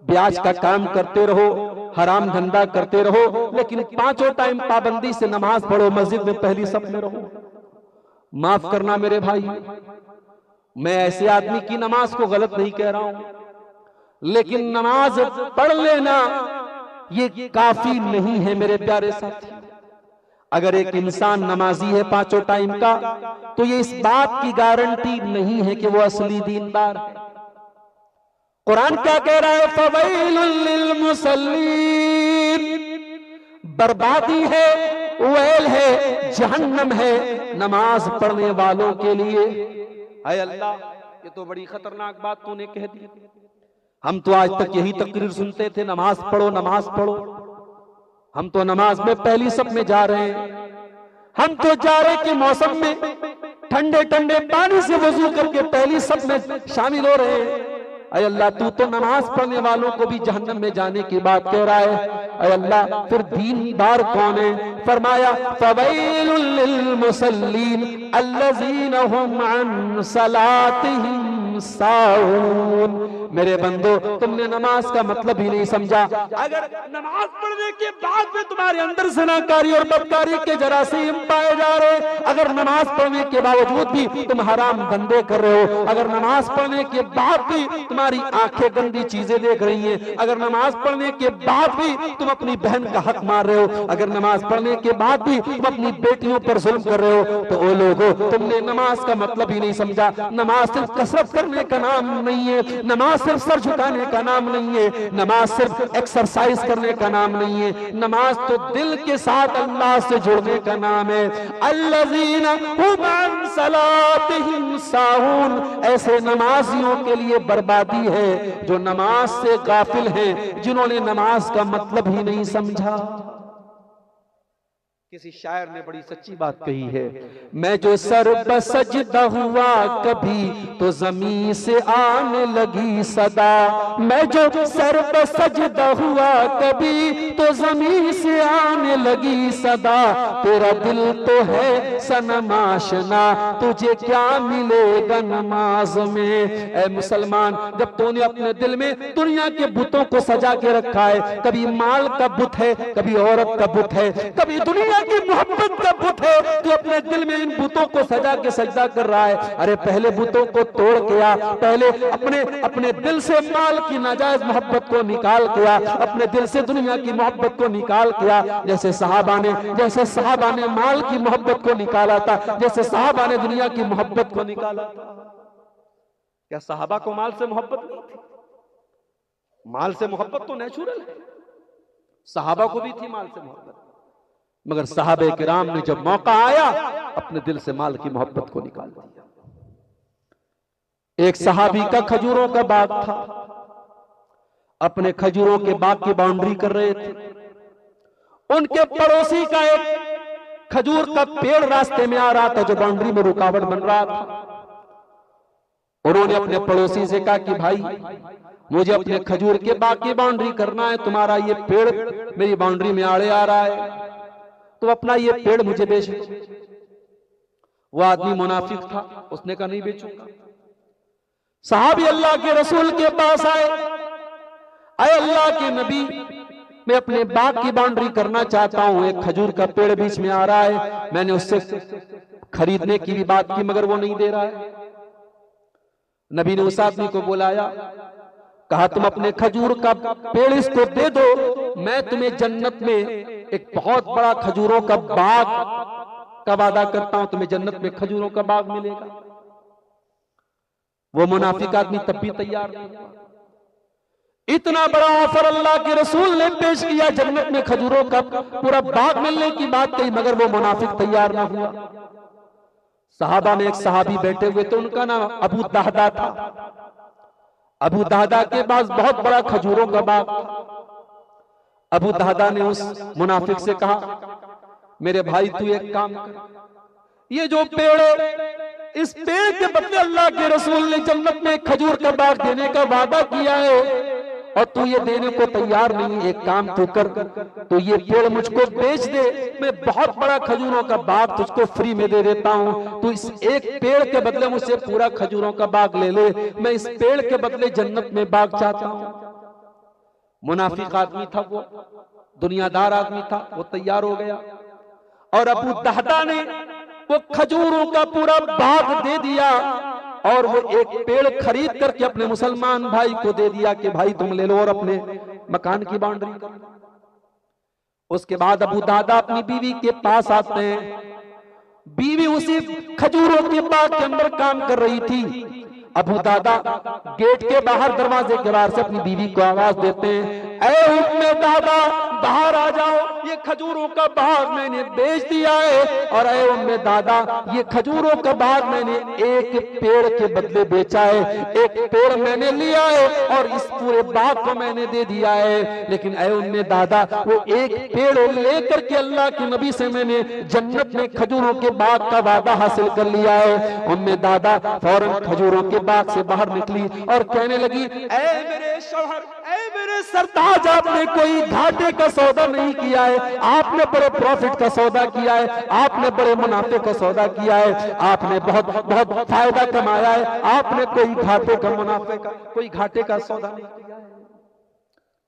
ब्याज का काम करते रहो, हराम धंधा करते रहो, लेकिन पांचों टाइम पाबंदी से नमाज पढ़ो, मस्जिद में पहली सफ में रहो। माफ करना मेरे भाई, मैं ऐसे आदमी की नमाज को गलत नहीं कह रहा हूं, लेकिन नमाज पढ़ लेना ये काफी नहीं है मेरे प्यारे साथी। अगर एक इंसान नमाजी है पांचों टाइम का, तो ये इस बात की गारंटी नहीं है कि वो असली दीनदार है। कुरान क्या कह रहा है, फवैलुल लिल मुसल्लीन। बर्बादी है, वेल है, जहन्नम है नमाज पढ़ने वालों के लिए। हाय अल्लाह, ये तो बड़ी खतरनाक बात तूने कह दी। हम तो आज तक यही तकरीर सुनते थे, नमाज पढ़ो नमाज पढ़ो। हम तो नमाज में पहली सब में जा रहे हैं, हम तो जाड़े के मौसम में ठंडे ठंडे पानी से वजू करके पहली सब में शामिल हो रहे हैं। अय अल्लाह, तू तो नमाज पढ़ने वालों को भी जहन्नम में जाने की बात कह रहा है। अय अल्लाह, फिर दीनदार कौन है? फरमाया फवैलुल लिल मुसल्लीन अल्लज़ीना हुम अन सलातिहिम साहून। मेरे बंदो, तुमने नमाज का मतलब ही नहीं समझा। अगर नमाज पढ़ने के बाद में तुम्हारे अंदर ज़नाकारी और बदकारी के जरासीम पाए जा रहे, अगर नमाज पढ़ने के बावजूद भी तुम हराम धंधे कर रहे हो, अगर नमाज पढ़ने के बाद भी तुम्हारी आंखें गंदी चीजें देख रही हैं, अगर नमाज पढ़ने के बाद भी तुम अपनी बहन का हक मार रहे हो, अगर नमाज पढ़ने के बाद भी तुम अपनी बेटियों पर जुल्म कर रहे हो, तो ओ लोगों, तुमने नमाज का मतलब ही नहीं समझा। नमाज सिर्फ कसरत करने का नाम नहीं है, नमाज सिर्फ सर झुकाने का नाम नहीं है, नमाज सिर्फ एक्सरसाइज करने का नाम नहीं है, नमाज तो दिल के साथ अल्लाह से जुड़ने का नाम है। अल्लज़ीना हुम अन सलातिहिम साहून। ऐसे नमाजियों के लिए बर्बादी है जो नमाज से गाफिल हैं, जिन्होंने नमाज का मतलब ही नहीं समझा। किसी शायर ने बड़ी सच्ची बात कही है, मैं जो सर पर सजदा हुआ कभी तो जमीन से आने लगी सदा, मैं जो सर पर सजदा हुआ कभी तो जमीन से आने लगी सदा, तेरा दिल तो है सनम आशना तुझे क्या मिलेगा नमाज में। ऐ मुसलमान, जब तूने अपने दिल में दुनिया के बुतों को सजा के रखा है, कभी माल का बुत है, कभी औरत का बुत है, कभी दुनिया की मोहब्बत का बुत है, तो अपने दिल में इन बुतों को सजा के सजदा कर रहा है। अरे पहले बुतों को तोड़ के आ, पहले अपने दिल से माल की नाजायज मोहब्बत को निकाल के आ, अपने दिल से दुनिया की मोहब्बत को निकाल के आ। जैसे सहाबा ने माल की मोहब्बत को निकाला था, जैसे सहाबा ने दुनिया की मोहब्बत को निकाला था। क्या सहाबा को माल से मोहब्बत नहीं थी? माल से मोहब्बत तो नेचुरल है, सहाबा को भी थी माल से मोहब्बत, मगर सहाबे किराम ने जब मौका आया अपने दिल से माल की मोहब्बत को निकाल दिया। एक सहाबी का खजूरों का बाग था, अपने खजूरों के बाग की बाउंड्री कर रहे थे। उनके पड़ोसी का एक खजूर का पेड़ रास्ते में आ रहा था जो बाउंड्री में रुकावट बन रहा था। उन्होंने अपने पड़ोसी से कहा कि भाई, मुझे अपने खजूर के बाग की बाउंड्री करना है, तुम्हारा ये पेड़ मेरी बाउंड्री में आड़े आ रहा है, तो अपना ये पेड़ मुझे बेच दो। वो आदमी मुनाफिक था, उसने कहा नहीं बेचूंगा। साहबी अल्लाह के रसूल के पास आए, अरे अल्लाह के नबी, मैं अपने बाग की बाउंड्री करना चाहता हूं, एक खजूर का पेड़ बीच में आ रहा है, मैंने उससे खरीदने की भी बात की मगर वो नहीं दे रहा है। नबी ने उस आदमी को बुलाया, कहा तुम अपने खजूर का पेड़ इसको दे दो, मैं तुम्हें जन्नत में एक बहुत बड़ा खजूरों का बाग का वादा करता हूं, तुम्हें जन्नत में खजूरों का बाग मिलेगा। वो मुनाफिक आदमी तब भी तैयार नहीं हुआ। इतना बड़ा ऑफर अल्लाह के रसूल ने पेश किया, जन्नत में खजूरों का पूरा बाग मिलने की बात कही, मगर वो मुनाफिक तैयार ना हुआ। सहाबा में एक सहाबी बैठे हुए थे, उनका नाम अबू दहदा था। अबू दहदा के पास बहुत बड़ा खजूरों का बाग था। अबू दहदा ने उस मुनाफिक से कहा, मेरे भाई तू एक काम कर, ये जो पेड़ है, इस पेड़ के बदले अल्लाह के रसूल ने जन्नत में खजूर का बाग देने का वादा किया है और तू ये देने को तैयार नहीं। एक काम तू कर, तो ये पेड़ मुझको बेच दे, मैं बहुत बड़ा खजूरों का बाग तुझको फ्री में दे देता हूं। तू इस एक पेड़ के बदले मुझसे पूरा खजूरों का बाग ले ले, मैं इस पेड़ के बदले जन्नत में बाग चाहता हूं। मुनाफिक आदमी था वो, दुनियादार आदमी था, वो तैयार हो गया और अबू दहदा ने वो खजूरों का पूरा बाग दे दिया और वो एक पेड़ खरीद करके अपने मुसलमान भाई को दे दिया कि भाई तुम ले लो और अपने मकान की बाउंड्री कर लो। उसके बाद अबू दहदा अपनी बीवी के पास आते हैं। बीवी उसी खजूरों के बाग के अंदर काम कर रही थी। अबू दहदा गेट के बाहर, दरवाजे के बाहर से अपनी बीवी को आवाज देते हैं, ऐ उम्मे दहदा बाहर आ जाओ, ये खजूरों का बाग मैंने बेच दिया है। और ऐ उम्मे दहदा, ये खजूरों का बाग मैंने एक पेड़ के बदले बेचा है, एक पेड़ मैंने लिया है और इस पूरे बाग को मैंने दे दिया है। लेकिन ऐ उम्मे दहदा, वो एक पेड़ लेकर के अल्लाह के नबी से मैंने जन्नत में खजूरों के बाग का वादा हासिल कर लिया है। उम्मे दहदा फौरन खजूरों के बाग से बाहर निकली और कहने लगी, ऐ मेरे शौहर, ऐ मेरे सरताज, आपने कोई घाटे का सौदा नहीं किया है, आपने बड़े प्रॉफिट का सौदा किया है, आपने बड़े मुनाफे का सौदा किया है, आपने बहुत बहुत फायदा कमाया है, आपने कोई घाटे का मुनाफे का कोई घाटे का सौदा नहीं किया है।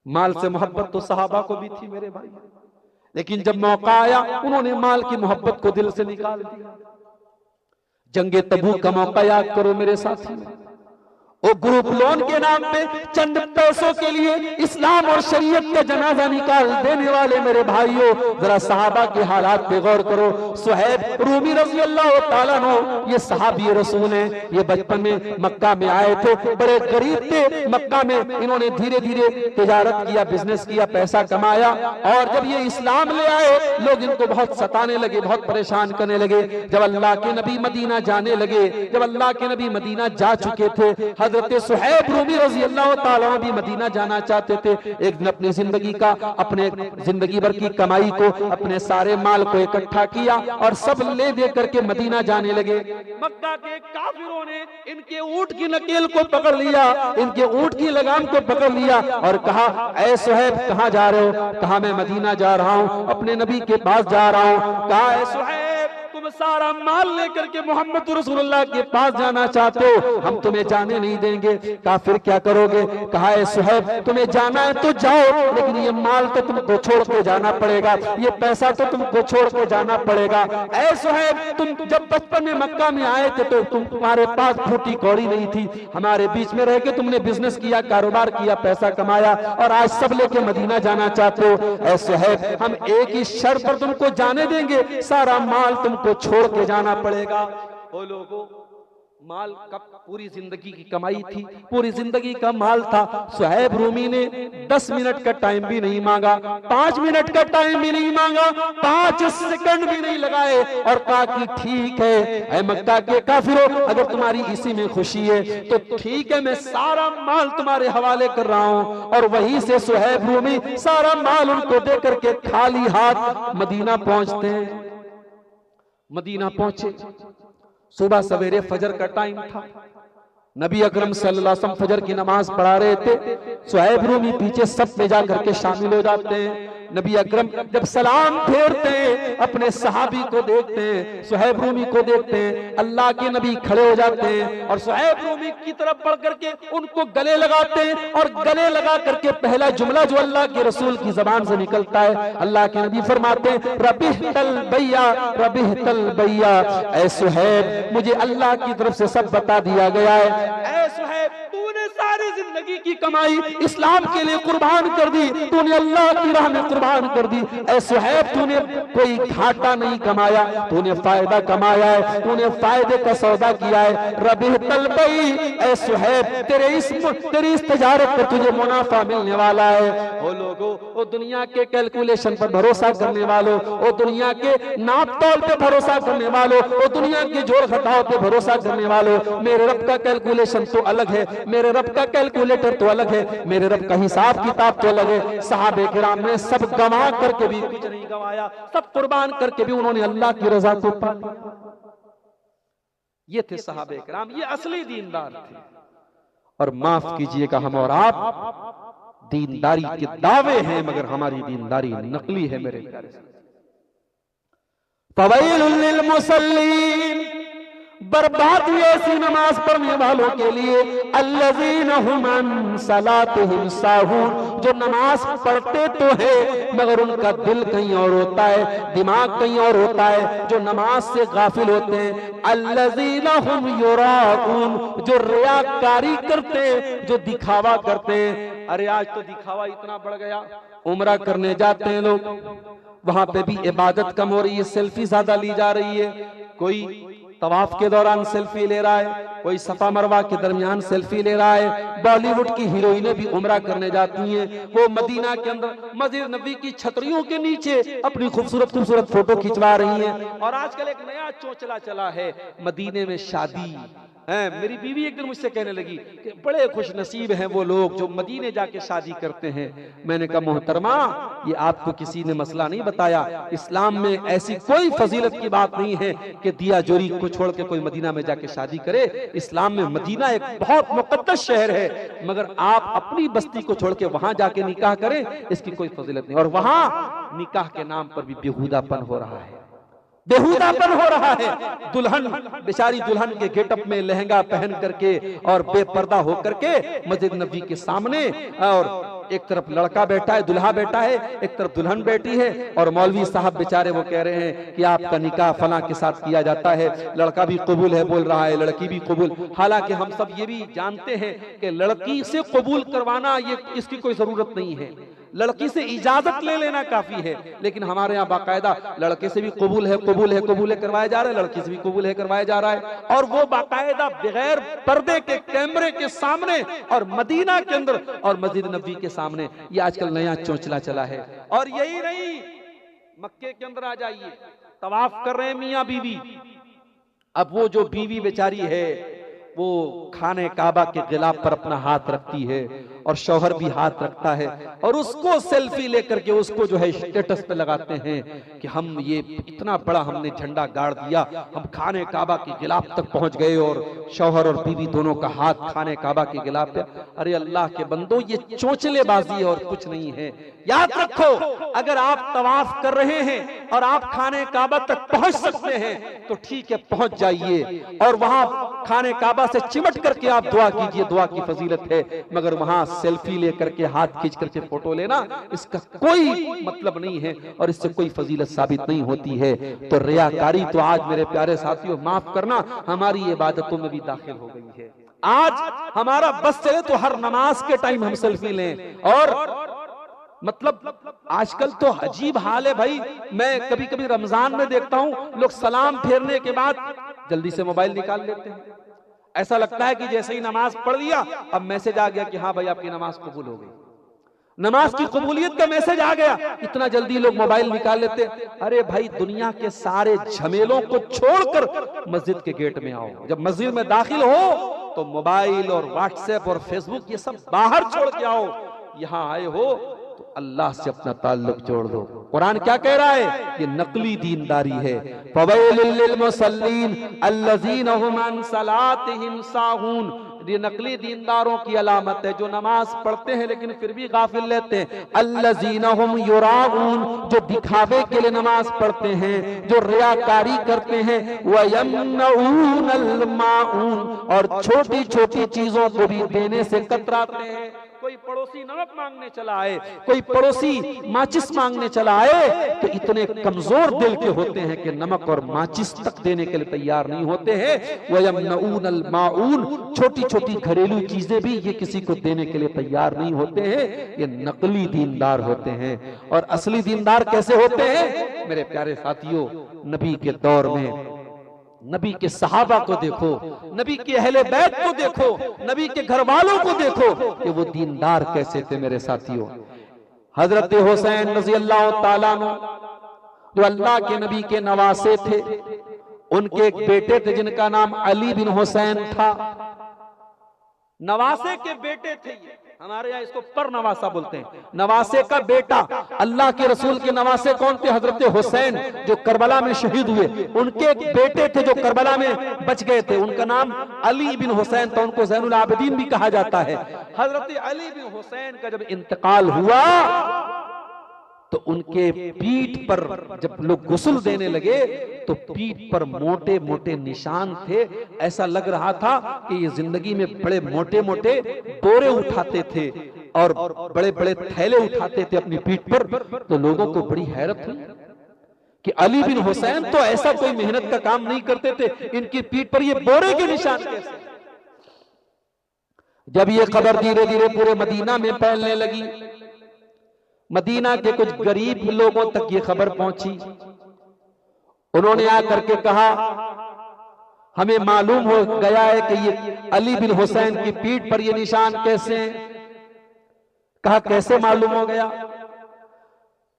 माल से मोहब्बत तो सहाबा को भी थी मेरे भाई, लेकिन जब मौका आया उन्होंने माल की मोहब्बत को दिल से निकाल दिया। जंगे तबूक का मौका याद करो मेरे साथी, वो ग्रुप लोन के नाम पे चंद पैसों के लिए इस्लाम और शरीयत का जनाजा निकाल देने वाले मेरे भाइयों, जरा सहाबा के हालात पे गौर करो। सुहैब रूमी रज़ी अल्लाह ताला अन्हु, ये सहाबी रसूल हैं, ये बचपन में मक्का में आए थे, बड़े गरीब थे। मक्का में इन्होंने धीरे धीरे तिजारत किया, बिजनेस किया, पैसा कमाया और जब ये इस्लाम ले आए लोग इनको बहुत सताने लगे, बहुत परेशान करने लगे। जब अल्लाह के नबी मदीना जाने लगे, जब अल्लाह के नबी मदीना जा चुके थे, हजरत सुहैब रूमी रजी अल्लाह ताला भी मदीना जाना चाहते थे। एक दिन अपनी जिंदगी का, अपने जिंदगी भर की कमाई को, अपने सारे माल को इकट्ठा किया और सब ले दे करके मदीना जाने लगे। मक्का के काफिरों ने इनके ऊंट की नकेल को पकड़ लिया, इनके ऊंट की लगाम को पकड़ लिया और कहा, ऐ सुहैब कहां जा रहे हो? कहा मैं मदीना जा रहा हूं, अपने नबी के पास जा रहा हूं। कहा ऐ सुहैब तुम सारा माल लेकर के मोहम्मद रसूलुल्लाह के पास जाना चाहते हो, हम तुम्हें जाने नहीं देंगे। कहा फिर क्या करोगे? कहा ऐ सुहैब तुम्हें जाना है तो जाओ, लेकिन ये माल तो तुमको छोड़ के जाना पड़ेगा, ये पैसा तो तुमको छोड़ के जाना पड़ेगा। ऐ सुहैब तुम जब बचपन में मक्का में आए थे तो तुम्हारे पास फूटी कौड़ी नहीं थी, हमारे बीच में रह के तुमने बिजनेस किया, कारोबार किया, पैसा कमाया और आज सब लेके मदीना जाना चाहते हो। ऐ सुहैब हम एक ही शर्त पर तुमको जाने देंगे, सारा माल तुमको छोड़ के जाना पड़ेगा। ओ लोगों, माल कब पूरी जिंदगी की कमाई थी, पूरी जिंदगी का माल था। सुहैब रूमी ने 10 मिनट का टाइम भी नहीं मांगा, 5 मिनट का टाइम भी नहीं मांगा, 5 सेकंड भी नहीं लगाए और कहा कि ठीक है ऐ मक्का के काफिरों, अगर तुम्हारी इसी में खुशी है तो ठीक है, मैं सारा माल तुम्हारे हवाले कर रहा हूं। और वहीं से सुहैब रूमी सारा माल उनको दे करके खाली हाथ मदीना पहुंचते हैं। मदीना पहुंचे, सुबह सवेरे फजर का टाइम था, नबी अकरम सल्लल्लाहु अलैहि वसल्लम फजर की नमाज पढ़ा रहे थे। सुहैब रूमी पीछे सब में जाकर के शामिल हो जाते हैं। नबी अकरम जब सलाम फेरते हैं, अपने सहाबी को देखते हैं, सुहैब रूमी को देखते हैं, अल्लाह के नबी खड़े हो जाते हैं और सुहैब रूमी की तरफ बढ़ करके उनको गले लगाते हैं और गले लगा करके पहला जुमला जो अल्लाह के रसूल की जबान से निकलता है, अल्लाह के नबी फरमाते हैं रबिहतल बैया, रबिहतल बैया। ऐ सुहैब मुझे अल्लाह की तरफ से सब बता दिया गया है। ऐ सुहैब तूने सारी जिंदगी की कमाई इस्लाम के लिए कुर्बान कर दी, तूने अल्लाह की राह में कुर्बान कर दी। ऐ सुहैब तूने कोई घाटा नहीं कमाया, तूने फायदा कमाया है, तूने फायदे का सौदा किया है। रबिहतल बई, ऐ सुहैब तेरी इस तजारत पर तुझे मुनाफा मिलने वाला है। ओ लोगों, ओ दुनिया के कैलकुलेशन पर भरोसा करने वालों, ओ दुनिया के नाप तौल पे भरोसा करने वालों, ओ दुनिया के जोड़ घटाव पे भरोसा करने वालों, मेरे रब का कैलकुलेशन तो अलग है, मेरे रब का कैलकुलेटर तो अलग है, मेरे रब का हिसाब किताब तो अलग है। सहाबे किराम ने सब गंवा करके भी कुछ नहीं गंवाया, सब कुर्बान करके भी उन्होंने अल्लाह की रजा को पा लिया। ये थे सहाबे किराम, ये असली दीनदार थे। और माफ कीजिएगा हम और आप दीनदारी के दावे हैं, मगर हमारी दीनदारी नकली है मेरे प्यारे। फवैलुल लिल मुसल्लीन, बर्बादी ऐसी नमाज पढ़ने वालों के लिए, अल्लज़ीना हुम अन सलातिहिम साहून, जो नमाज पढ़ते तो है मगर उनका दिल कहीं और होता है, दिमाग कहीं और होता है, जो नमाज से गाफिल होते हैं। अल्लज़ीना हुम युराऊन, जो रियाकारी करते हैं, जो दिखावा करते हैं। अरे आज तो दिखावा इतना बढ़ गया, उम्रा करने जाते हैं लोग, वहां पे भी इबादत कम हो रही है, सेल्फी ज्यादा ली जा रही है। कोई तवाफ के दौरान सेल्फी ले रहा है, कोई सफा मरवा के दरमियान सेल्फी ले रहा है। बॉलीवुड की हीरोइनें भी उम्रा करने जाती हैं, वो मदीना के अंदर मस्जिद नबी की छतरियों के नीचे अपनी खूबसूरत खूबसूरत फोटो खिंचवा रही हैं। और आजकल एक नया चोचला चला है, मदीने में शादी है। मेरी बीवी एक दिन मुझसे कहने लगी कि बड़े खुश नसीब हैं वो लोग जो मदीने जाके शादी करते हैं। मैंने कहा मोहतरमा, ये आपको किसी ने मसला नहीं बताया, इस्लाम में ऐसी कोई फजीलत की बात नहीं है कि दिया जोरी को छोड़ के कोई मदीना में जाके शादी करे। इस्लाम में मदीना एक बहुत मुकद्दस शहर है, मगर आप अपनी बस्ती को छोड़ के वहां जाके निकाह करें, इसकी कोई फजीलत नहीं। और वहां निकाह के नाम पर भी बेहुदापन हो रहा है, बेहुदापन हो रहा है। दुल्हन, बेचारी दुल्हन के गेटअप में लहंगा पहन करके और बेपर्दा होकर के मस्जिद नबी के सामने, और एक तरफ लड़का बैठा है, दुल्हा बैठा है, एक तरफ दुल्हन बैठी है, और मौलवी साहब बेचारे वो कह रहे हैं कि आपका निकाह फला के साथ किया जाता है। लड़का भी कबूल है बोल रहा है, लड़की भी कबूल। हालांकि हम सब ये भी जानते हैं कि लड़की से कबूल करवाना ये इसकी कोई जरूरत नहीं है, लड़की से इजाजत ले लेना काफी है। लेकिन हमारे यहाँ बाकायदा लड़के से भी कबूल है कबूल है कबूल है करवाया जा रहा है, लड़की से भी कबूल है करवाया जा रहा है, और वो बाकायदा बगैर पर्दे के कैमरे के सामने, और मदीना के अंदर और मस्जिद नबी के सामने। ये आजकल नया चोंचला चला है। और यही नहीं, मक्के के अंदर आ जाइए, तवाफ कर रहे हैं मियाँ बीवी। अब वो जो बीवी बेचारी है, वो खाने काबा के गिलाफ पर अपना हाथ रखती है और शौहर भी हाथ रखता है और उसको सेल्फी लेकर के उसको जो है स्टेटस पे लगाते हैं कि हम ये इतना बड़ा हमने झंडा गाड़ दिया, हम खाने काबा के गिलाफ तक पहुंच गए और शौहर और बीवी दोनों का हाथ खाने काबा के गिलाफ पे। अरे अल्लाह के बंदो, ये चोंचलेबाजी और कुछ नहीं है। याद रखो, अगर आप तवाफ कर रहे हैं और आप खाने काबा तक पहुंच सकते हैं तो ठीक है, पहुंच जाइए और वहां खाने काबा से चिमट करके आप दुआ कीजिए, दुआ की फजीलत है। मगर वहां सेल्फी लेकर के हाथ खींच करके फोटो लेना, इसका कोई मतलब नहीं है और इससे कोई फजीलत साबित नहीं होती है। तो रियाकारी तो आज मेरे प्यारे साथियों, माफ करना, हमारी इबादतों में भी दाखिल हो गई है। आज हमारा बस चले तो हर नमाज के टाइम हम सेल्फी लें और मतलब आजकल तो अजीब हाल है भाई। मैं कभी कभी रमजान में देखता हूं लोग सलाम फेरने के बाद जल्दी से मोबाइल निकाल लेते हैं। ऐसा लगता है कि जैसे ही नमाज पढ़ लिया अब मैसेज आ गया कि हाँ भाई आपकी नमाज कबूल हो गई, नमाज की कबूलियत का मैसेज आ गया, इतना जल्दी लोग मोबाइल निकाल लेते। अरे भाई, दुनिया के सारे झमेलों को छोड़कर मस्जिद के गेट में आओ। जब मस्जिद में दाखिल हो तो मोबाइल और व्हाट्सएप और फेसबुक ये सब बाहर छोड़ के आओ। यहां आए हो तो अल्लाह से अपना ताल्लुक जोड़ दो। कुरान क्या कह रहा है? ये नकली दीनदारी है। फवैलुल लिल मुसल्लीन अल्लज़ीना हुम अन सलातिहिम साहून। ये नकली दीनदारों की अलामत है जो नमाज पढ़ते हैं लेकिन फिर भी गाफिल रहते हैं। अल्लज़ीना हुम युराऊन, जो दिखावे के लिए नमाज पढ़ते हैं, जो रियाकारी करते हैं। व यमनऊनल माऊन, और छोटी छोटी चीजों को भी देने से कतराते हैं। कोई पड़ोसी नमक मांगने चला आए, कोई पड़ोसी माचिस मांगने चला आए तो इतने कमजोर दिल के होते हैं कि नमक और माचिस तक देने के लिए तैयार नहीं होते हैं। वयमनऊनल माऊन, छोटी छोटी घरेलू चीजें भी ये किसी को देने के लिए तैयार नहीं होते हैं। ये नकली दीनदार होते हैं। और असली दीनदार कैसे होते हैं मेरे प्यारे साथियों? नबी के दौर में नबी के सहाबा को देखो, नबी के अहले बैत को देखो, नबी के घर वालों को देखो कि वो दीनदार कैसे थे मेरे साथियों। हजरत हुसैन रज़ी अल्लाह ताला अन्हु जो अल्लाह के नबी के नवासे थे, उनके एक बेटे थे जिनका नाम अली बिन हुसैन था। नवासे के बेटे थे ये, हमारे यहाँ इसको पर नवासा बोलते हैं। नवासे का बेटा, अल्लाह के रसूल के नवासे कौन थे? हजरत हुसैन जो करबला में शहीद हुए, उनके एक बेटे थे जो करबला में बच गए थे, उनका नाम अली बिन हुसैन था। उनको ज़ैनुल आबिदीन भी कहा जाता है। हजरत अली बिन हुसैन का जब इंतकाल हुआ तो उनके पीठ पर जब लोग गुस्ल देने लगे तो पीठ पर मोटे मोटे निशान थे। ऐसा लग रहा था कि ये जिंदगी में बड़े मोटे मोटे बोरे उठाते थे और बड़े बड़े थैले उठाते थे अपनी पीठ पर। तो लोगों को बड़ी हैरत हुई कि अली बिन हुसैन तो ऐसा कोई मेहनत का काम नहीं करते थे, इनकी पीठ पर ये बोरे के निशान कैसे? जब ये खबर धीरे धीरे पूरे मदीना में फैलने लगी, मदीना के कुछ गरीब लोगों तक ये खबर पहुंची। उन्होंने आकर के कहा, हमें मालूम हो गया है कि ये अली बिन हुसैन की पीठ पर ये निशान कैसे हैं। कहा कैसे मालूम हो गया?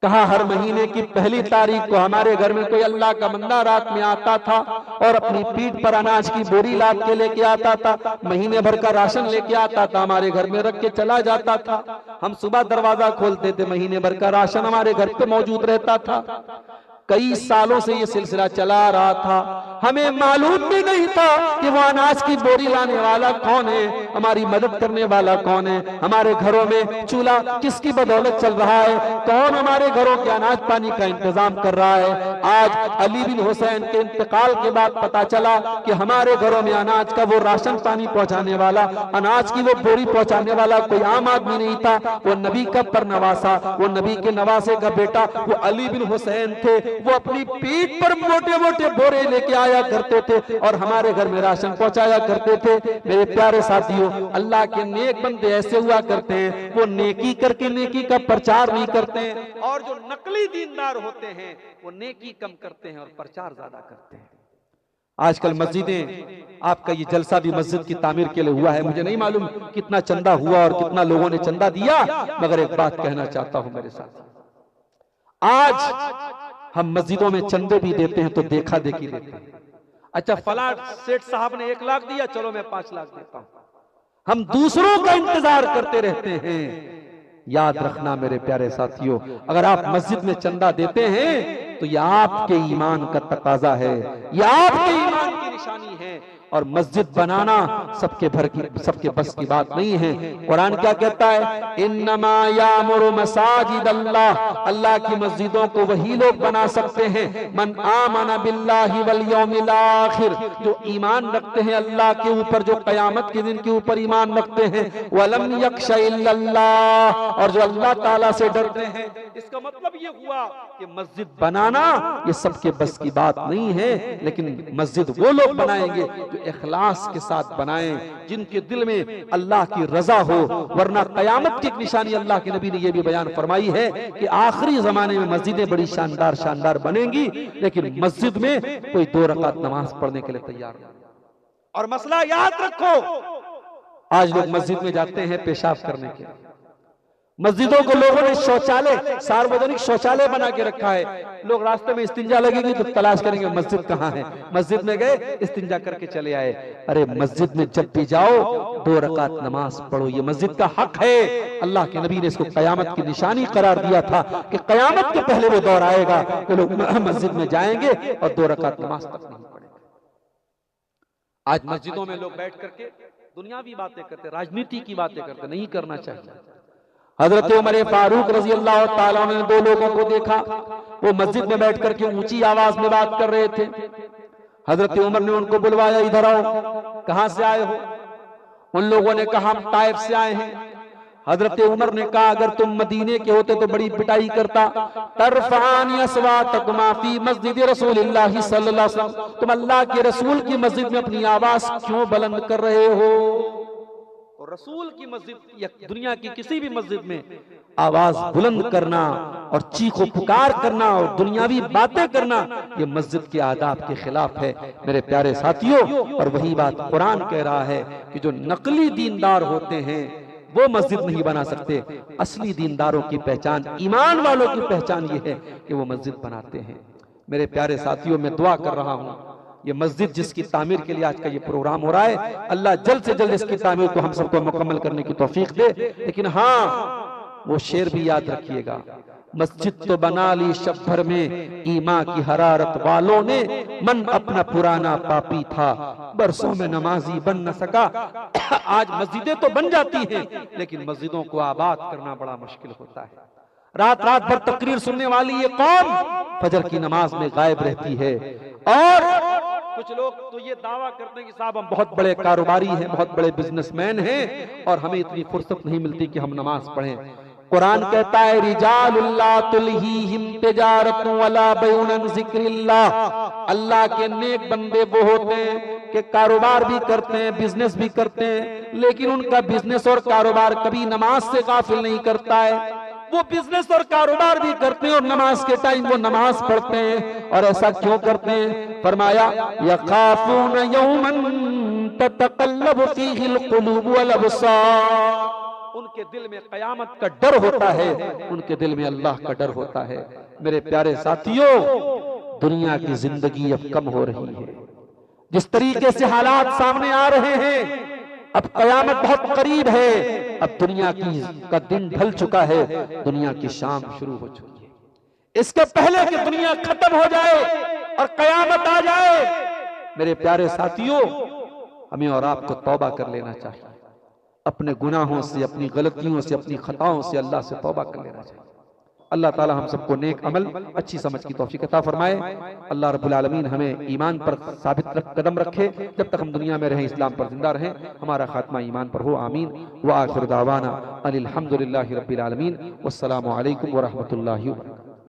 कहा हर महीने की पहली तारीख को हमारे घर में कोई अल्लाह का बंदा रात में आता था और अपनी पीठ पर अनाज की बोरी लाद के लेके आता था, महीने भर का राशन लेके आता था, हमारे घर में रख के चला जाता था। हम सुबह दरवाजा खोलते थे, महीने भर का राशन हमारे घर पे मौजूद रहता था। कई सालों से ये सिलसिला चला रहा था, हमें मालूम भी नहीं था कि वो अनाज की बोरी लाने वाला कौन है, हमारी मदद करने वाला कौन है, हमारे घरों में चूल्हा किसकी बदौलत चल रहा है, कौन हमारे घरों के अनाज पानी का इंतजाम कर रहा है। आज अली बिन हुसैन के इंतकाल के बाद पता चला कि हमारे घरों में अनाज का वो राशन पानी पहुंचाने वाला, अनाज की वो बोरी पहुंचाने वाला कोई आम आदमी नहीं था, वो नबी का परनवासा, वो नबी के नवासे का बेटा, वो अली बिन हुसैन थे। वो अपनी पीठ पर मोटे मोटे बोरे लेके आया करते थे और हमारे घर में राशन पहुंचाया करते थे। मेरे प्यारे साथियों, अल्लाह के नेक बंदे ऐसे हुआ करते हैं, वो नेकी करके नेकी का प्रचार नहीं करते हैं, और जो नकली दीनदार होते हैं वो नेकी कम करते हैं और प्रचार ज्यादा करते हैं। आजकल मस्जिदें, आपका ये जलसा भी मस्जिद की तामीर के लिए हुआ है, मुझे नहीं मालूम कितना चंदा हुआ और कितना लोगों ने चंदा दिया, मगर एक बात कहना चाहता हूं मेरे साथ, आज हम मस्जिदों में चंदे भी देते हैं तो देखा देखी देते हैं। अच्छा फला सेठ साहब ने 1 लाख दिया, चलो मैं 5 लाख देता हूं। हम दूसरों का इंतजार करते रहते हैं। याद रखना मेरे प्यारे साथियों, अगर आप मस्जिद में चंदा देते हैं तो यह आपके ईमान का तकाजा है, यह आपके ईमान की निशानी है। और मस्जिद बनाना सबके बस की बात नहीं है। कुरान क्या कहता है? इन्नमा यामुरु मसाजिद अल्लाह, अल्लाह की मस्जिदों को वही लोग बना सकते हैं मन आमना बिल्लाहि वल यौमिल आखिर, जो ईमान रखते हैं अल्लाह के ऊपर, जो कयामत के दिन के ऊपर ईमान रखते हैं। वलम यख्शा इल्लल्लाह, और जो अल्लाह ताला से डरते हैं। इसका मतलब ये हुआ कि मस्जिद बनाना ये सबके बस की बात नहीं है, लेकिन मस्जिद वो लोग बनाएंगे जो इखलास के साथ बनाएं, जिनके दिल में अल्लाह की रजा हो। वरना कयामत की एक निशानी अल्लाह के नबी ने यह भी बयान फरमाई है कि आखिरी जमाने में मस्जिदें बड़ी शानदार शानदार बनेंगी, लेकिन मस्जिद में कोई 2 रकात नमाज पढ़ने के लिए तैयार नहीं। और मसला याद रखो, आज लोग मस्जिद में जाते हैं पेशाब करने के लिए। मस्जिदों को लोगों ने शौचालय, सार्वजनिक शौचालय बना के रखा है। लोग रास्ते में इस्तिंजा लगेगी तो तलाश करेंगे मस्जिद कहाँ है। मस्जिद में गए, इस्तिंजा करके चले आए। अरे मस्जिद में जब भी जाओ 2 रकात नमाज पढ़ो, ये मस्जिद का हक है। अल्लाह के नबी ने इसको कयामत की निशानी करार दिया था कि कयामत के पहले वो दौर आएगा कि लोग मस्जिद में जाएंगे और 2 रकात नमाज तक नहीं पढ़ेंगे। आज मस्जिदों में लोग बैठ करके दुनियावी बातें करते, राजनीति की बातें करते, नहीं करना चाहिए। हजरत उमर फारूक रजी अल्लाह ताला ने 2 लोगों को देखा, वो मस्जिद में बैठ करके ऊंची आवाज में बात कर रहे थे। हजरत उमर ने उनको बुलवाया, इधर आओ, कहां से आए हो? उन लोगों ने कहा हम ताइफ से आए हैं। हजरत उमर ने कहा अगर तुम मदीने के होते तो बड़ी पिटाई करता। तरफान अस्वातकुमा फी मस्जिद रसूलिल्लाह सल्लल्लाहु अलैहि वसल्लम, तुम अल्लाह के रसूल की मस्जिद में अपनी आवाज क्यों बुलंद कर रहे हो? और रसूल की मस्जिद या दुनिया की किसी भी मस्जिद में आवाज बुलंद करना और चीखो पुकार करना और दुनियावी बातें करना, ये मस्जिद के आदाब के खिलाफ है मेरे प्यारे साथियों। और वही बात कुरान कह रहा है कि जो नकली दीनदार होते हैं वो मस्जिद नहीं बना सकते। असली दीनदारों की पहचान, ईमान वालों की पहचान ये है कि वो मस्जिद बनाते हैं। मेरे प्यारे साथियों, मैं दुआ कर रहा हूँ ये मस्जिद जिसकी तामीर के लिए आज का ये प्रोग्राम हो रहा है, अल्लाह जल्द से जल्द इसकी तामीर को हम सबको मुकम्मल करने की तौफीक दे। लेकिन हाँ, वो शेर भी याद रखिएगा, मस्जिद तो बना ली शब भर में ईमा की हरारत वालों ने, मन अपना पुराना पापी था बरसों में नमाजी बन न सका। आज मस्जिदें तो बन जाती हैं, लेकिन मस्जिदों को आबाद करना बड़ा मुश्किल होता है। रात रात भर तकरीर सुनने वाली ये कौम फजर की नमाज में गायब रहती है। और कुछ लोग तो ये दावा करते हैं कि साहब हम बहुत बड़े कारोबारी हैं, बहुत बड़े बिजनेसमैन हैं और हमें इतनी फुर्सत नहीं मिलती कि हम नमाज पढ़ें। कुरान कहता है रिजालुल्लाह तुल्हीहिम तिजारतु वला बैउन अन जिक्रिल्लाह, अल्लाह के नेक बंदे वो होते हैं कि कारोबार भी करते हैं, बिजनेस भी करते हैं, लेकिन उनका बिजनेस और कारोबार कभी नमाज से गाफिल नहीं करता है। वो बिजनेस और कारोबार भी करते हैं और नमाज के टाइम वो नमाज पढ़ते हैं। और ऐसा क्यों करते हैं? फरमाया यखाफून यौमन ततक़ल्लबु फीहिल क़ुलूब वल अबसार, उनके दिल में कयामत का डर होता है, उनके दिल में अल्लाह का डर होता है। मेरे प्यारे साथियों, दुनिया की जिंदगी अब कम हो रही है। जिस तरीके से हालात सामने आ रहे हैं, अब कयामत बहुत करीब है। अब दुनिया का दिन ढल चुका है, दुनिया की शाम शुरू हो चुकी है। इसके पहले कि दुनिया खत्म हो जाए और कयामत आ जाए, मेरे प्यारे साथियों, हमें और आपको तौबा कर लेना चाहिए। अपने गुनाहों से, अपनी गलतियों से, अपनी खताओं से अल्लाह से तौबा कर लेना चाहिए। अल्लाह ताला हम सबको नेक अमल, अच्छी समझ की तौफीक अता फरमाए। अल्लाह रब्बुल आलमीन हमें ईमान पर साबित कदम रखे, जब तक हम दुनिया में रहें, इस्लाम पर जिंदा रहें, हमारा खात्मा ईमान पर हो, आमीन। व आखिर दावाना अनिल हम्दुलिल्लाहि रब्बिल आलमीन। वस्सलामु अलैकुम व रहमतुल्लाहि व बरकातुहू।